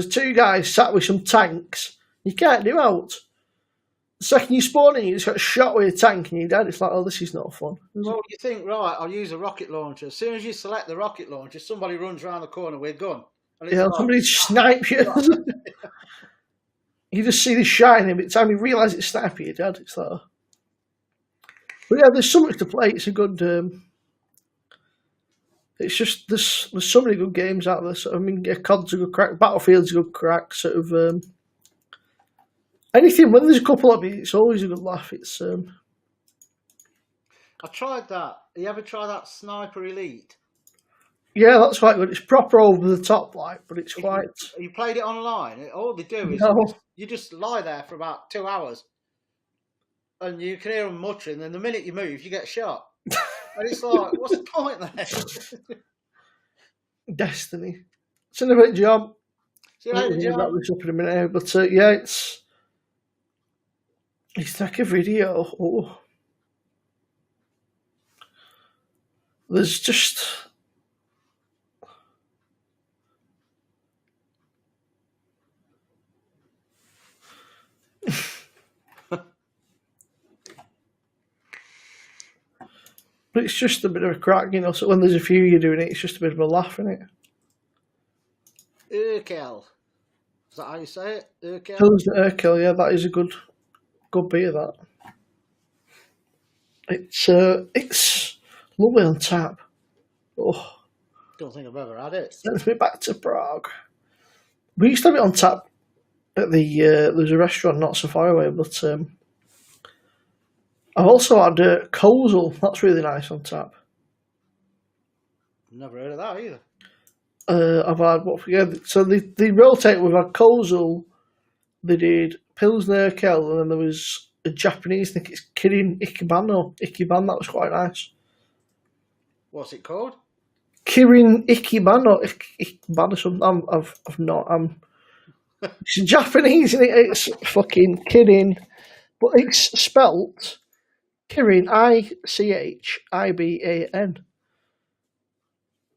two guys sat with some tanks. You can't do out. The second you spawn in, you just got shot with a tank and you're dead. It's like, oh, this is not fun. well, you think, right, I'll use a rocket launcher. As soon as you select the rocket launcher, somebody runs around the corner with a gun. And it's Yeah, like, somebody snipes you. You just see the shining, but by the time you realise it's sniping, you're dead. It's like, oh. But yeah, there's so much to play. It's a good. It's just there's so many good games out there. So, I mean, yeah, COD's a good crack, Battlefield's a good crack. Sort of anything when there's a couple of it, it's always a good laugh. It's I tried that. You ever try that Sniper Elite? yeah, that's quite good. It's proper over the top, like, but it's quite. You played it online. All they do is No. you just lie there for about 2 hours, and you can hear them muttering. And the minute you move, you get shot. And it's like, what's the point there? Destiny. It's in a bit job. See you I'll later, wrap John. this up in a minute, but yeah, it's like a video. Oh. There's just but it's just a bit of a crack, you know. So when there's a few you doing it, it's just a bit of a laugh, isn't it? Urkel. Is that how you say it? Urkel? Kills the Urkel, yeah, that is a good beer. That it's lovely on tap. Oh, Don't think I've ever had it. sends me back to Prague. We used to have it on tap at there's a restaurant not so far away, but I've also had Kozel. That's really nice on tap. Never heard of that either. I've had so they rotate. We've had Kozel, they did Pilsner Kel, and then there was a Japanese, I think it's Kirin Ichiban that was quite nice. What's it called? Kirin Ichiban or Ichiban or something. I've not. It's Japanese, and it's fucking Kirin, but it's spelt Kirin Chichiban.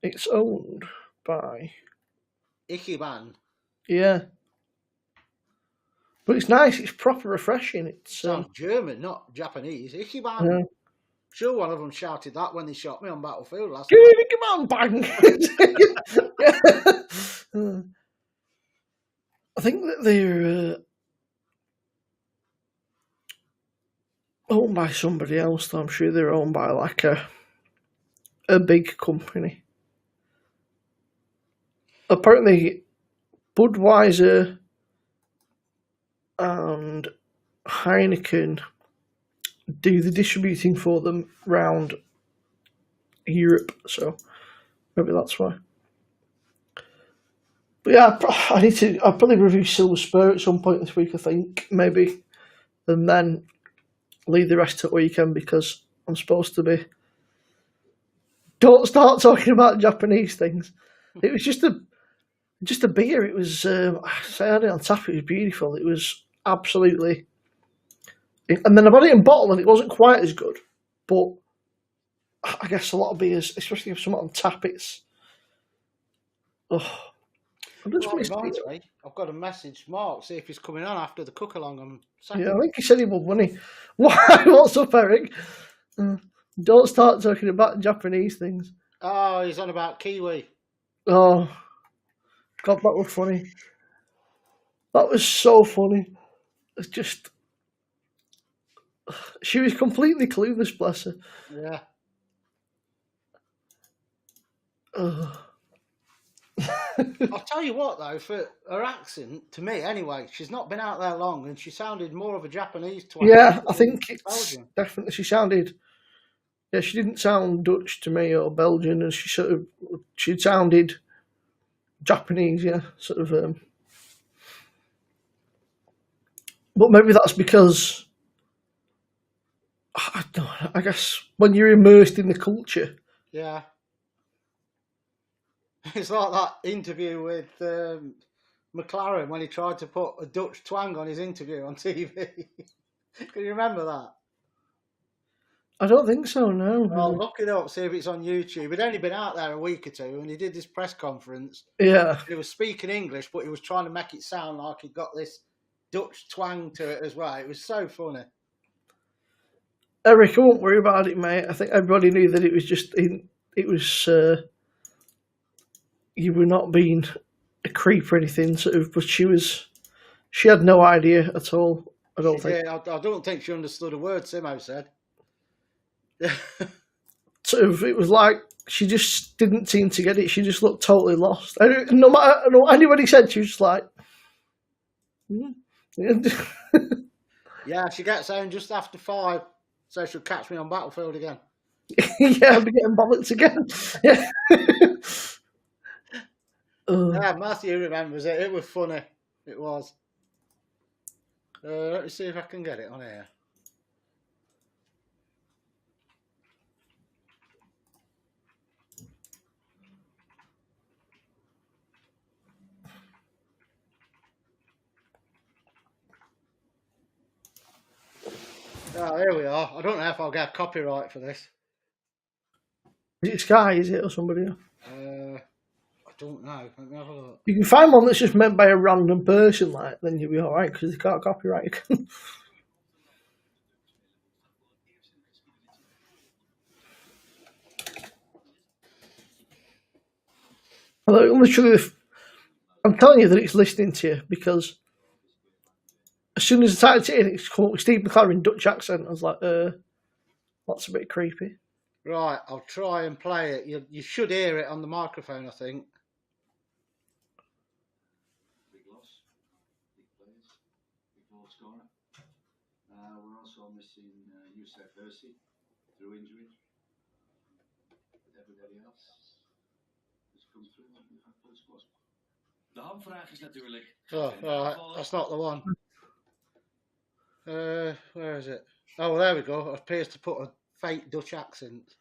It's owned by Ichiban. yeah, but it's nice. It's proper refreshing. It's Sounds German, not Japanese. Ichiban. yeah. Sure, one of them shouted that when they shot me on Battlefield last Kirin night. Ichiban, bang. I think that they're owned by somebody else, though. I'm sure they're owned by like a big company. Apparently, Budweiser and Heineken do the distributing for them round Europe, so maybe that's why. But yeah, I'll probably review Silver Spur at some point this week, I think, maybe, and then leave the rest to weekend because I'm supposed to be. Don't start talking about Japanese things. It was just a beer. It was I had it on tap. It was beautiful. It was absolutely. And then I bought it in bottle, and it wasn't quite as good. But I guess a lot of beers, especially if something on tap, it's. Oh, I just Well, missed reminds it. me, I've got a message, Mark, see if he's coming on after the cook along on Yeah, Saturday. I think he said he would, wouldn't he? Why? What's up, Eric? Don't start talking about Japanese things. Oh, he's on about Kiwi. Oh, God, that was funny. That was so funny. It's just. She was completely clueless, bless her. Yeah. Ugh. I'll tell you what, though, for her accent, to me anyway, she's not been out there long and she sounded more of a Japanese twang. Yeah, I think it's Belgian. definitely. She sounded. Yeah, she didn't sound Dutch to me or Belgian, and she sounded Japanese, yeah, sort of. But maybe that's because I don't know, I guess when you're immersed in the culture. Yeah. It's like that interview with McLaren when he tried to put a Dutch twang on his interview on TV. Can you remember that? I don't think so. No. Oh, look it up, see if it's on YouTube. He'd only been out there a week or two, and he did this press conference. Yeah. He was speaking English, but he was trying to make it sound like he got this Dutch twang to it as well. It was so funny. Eric, I won't worry about it, mate. I think everybody knew that it was just it was you were not being a creep or anything, sort of. But she had no idea at all. I don't think. Yeah, I don't think she understood a word Simo said. Sort of, it was like she just didn't seem to get it. She just looked totally lost. No anybody said, she was just like. Yeah, she gets home just after 5, so she'll catch me on Battlefield again. Yeah, I'll be getting bollocks again. Yeah. Yeah, Matthew remembers it. It was funny. It was. Let me see if I can get it on here. Oh, here we are. I don't know if I'll get copyright for this. Is it Sky, is it, or somebody else? I don't know. Let me have a look. You can find one that's just meant by a random person, like, then you'll be alright, because they can't copyright it. Literally, I'm telling you that it's listening to you, because as soon as I typed it in, it's come up with Steve McLaren Dutch accent. I was like, that's a bit creepy. Right, I'll try and play it. You should hear it on the microphone, I think. Big loss, big players, big goal scorer. We're also missing Youssef Hersey through injury. But everybody else has come through and we've had full squad. De hamvraag is natuurlijk. Oh, right, that's not the one. Where is it? Oh, well, there we go. It appears to put a fake Dutch accent.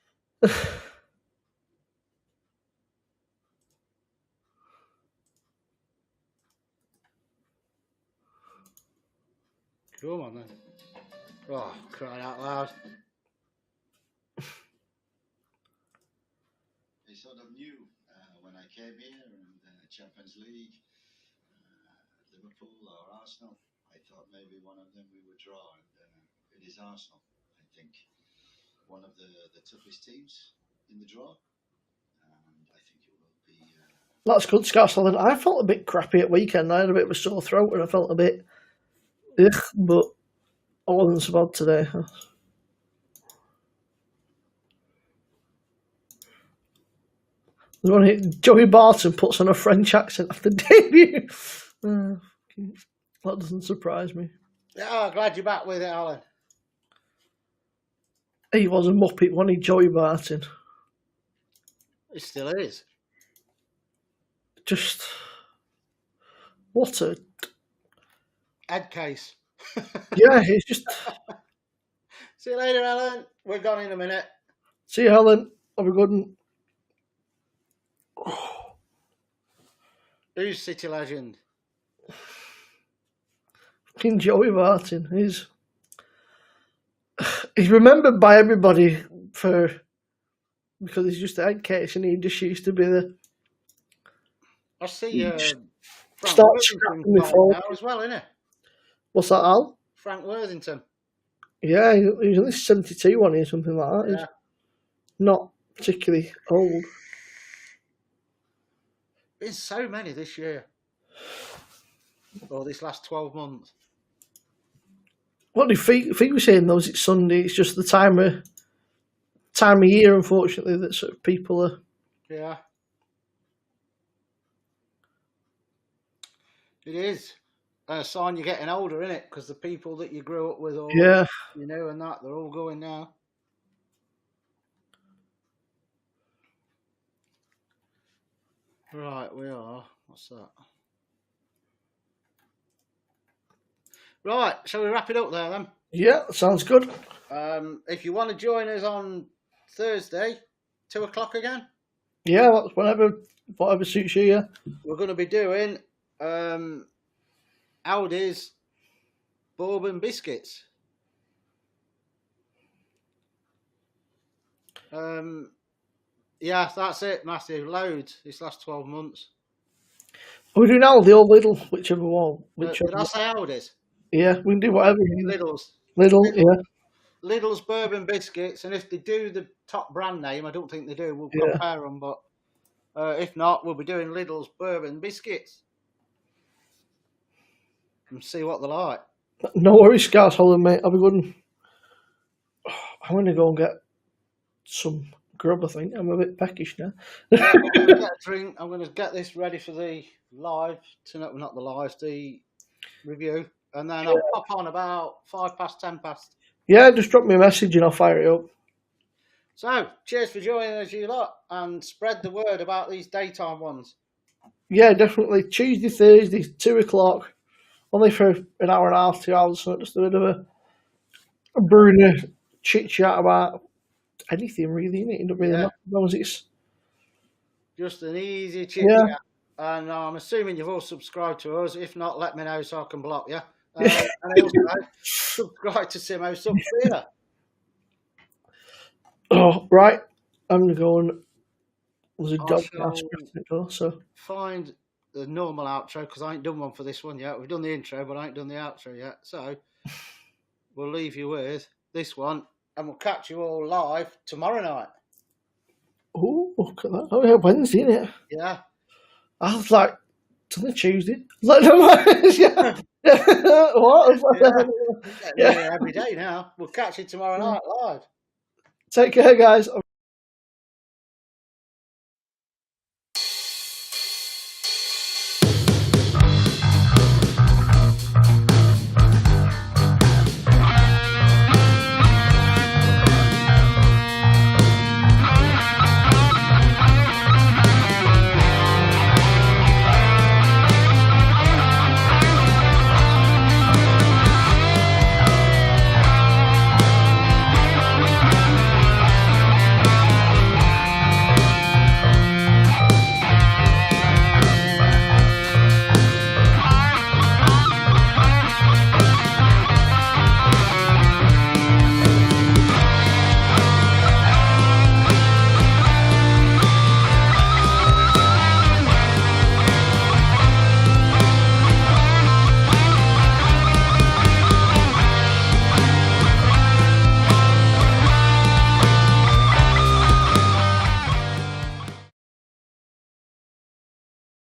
Come on, then. Oh, crying out loud. They sort of knew when I came here and Champions League, Liverpool or Arsenal. I thought maybe one of them we would draw, and it is Arsenal. I think one of the toughest teams in the draw, and I think it will be. That's good, Scotsland. I felt a bit crappy at weekend. I had a bit of a sore throat and I felt a bit but I wasn't so bad today. Joey Barton puts on a French accent after debut. That doesn't surprise me. Yeah, glad you're back with it, Alan. He was a muppet, wasn't he, Joey Barton? It still is. Just what a Head case. yeah. He's just. See you later, Alan. We're gone in a minute. See you, Helen. Have a good one. Who's City legend? Fucking Joey Barton. He's remembered by everybody because he's just a head case and he just used to be the. I see Frank Start Worthington's scrapping gone now as well, isn't it? What's that, Al? Frank Worthington. Yeah, he was at least 72 one or something like that. Yeah. He's not particularly old. There's so many this year. Or this last 12 months. What did Feet was saying though? Is it Sunday? It's just the time of year, unfortunately, that sort of people are. Yeah. It is. A sign you're getting older, isn't it? Because the people that you grew up with, or Yeah. you know, and that, they're all going now. Right, we are. What's that? Right, shall we wrap it up there then? Yeah, sounds good. If you want to join us on Thursday, 2 o'clock again, Yeah, that's whatever suits you. Yeah. we're going to be doing Aldi's bourbon biscuits. Yeah, that's it, Matthew. Loads this last 12 months. Are we doing Aldi or Lidl, whichever one? Did I say Aldi's? Yeah, we can do whatever. Lidl's. Lidl, yeah. Lidl's bourbon biscuits, and if they do the top brand name, I don't think they do, we'll compare them, but if not, we'll be doing Lidl's bourbon biscuits and see what they're like. No worries, Scars Holland, mate. I'll be good. I'm going to go and get some grub, I think. I'm a bit peckish now. I'm going to get a drink. I'm going to get this ready for the live, not the live, the review, and then I'll pop on about 5 past, 10 past. Yeah, just drop me a message and I'll fire it up. So, cheers for joining us, you lot, and spread the word about these daytime ones. Yeah, definitely. Tuesday, Thursday, 2 o'clock. Only for an hour and a half, 2 hours, so just a bit of a brewing chit chat about anything really, innit? It don't really matter as long as it's just an easy chit chat. And I'm assuming you've all subscribed to us. If not, let me know so I can block you. And also subscribe to Simo Sub Theatre. Oh, right. I'm going to go and there's a dog next door, so find the normal outro because I ain't done one for this one yet. We've done the intro, but I ain't done the outro yet. So we'll leave you with this one, and we'll catch you all live tomorrow night. Oh, look at that. Oh, yeah, Wednesday, isn't it? Yeah. I was like, it's only Tuesday. Like, no, yeah. What? Yeah, every day now. We'll catch you tomorrow night live. Take care, guys.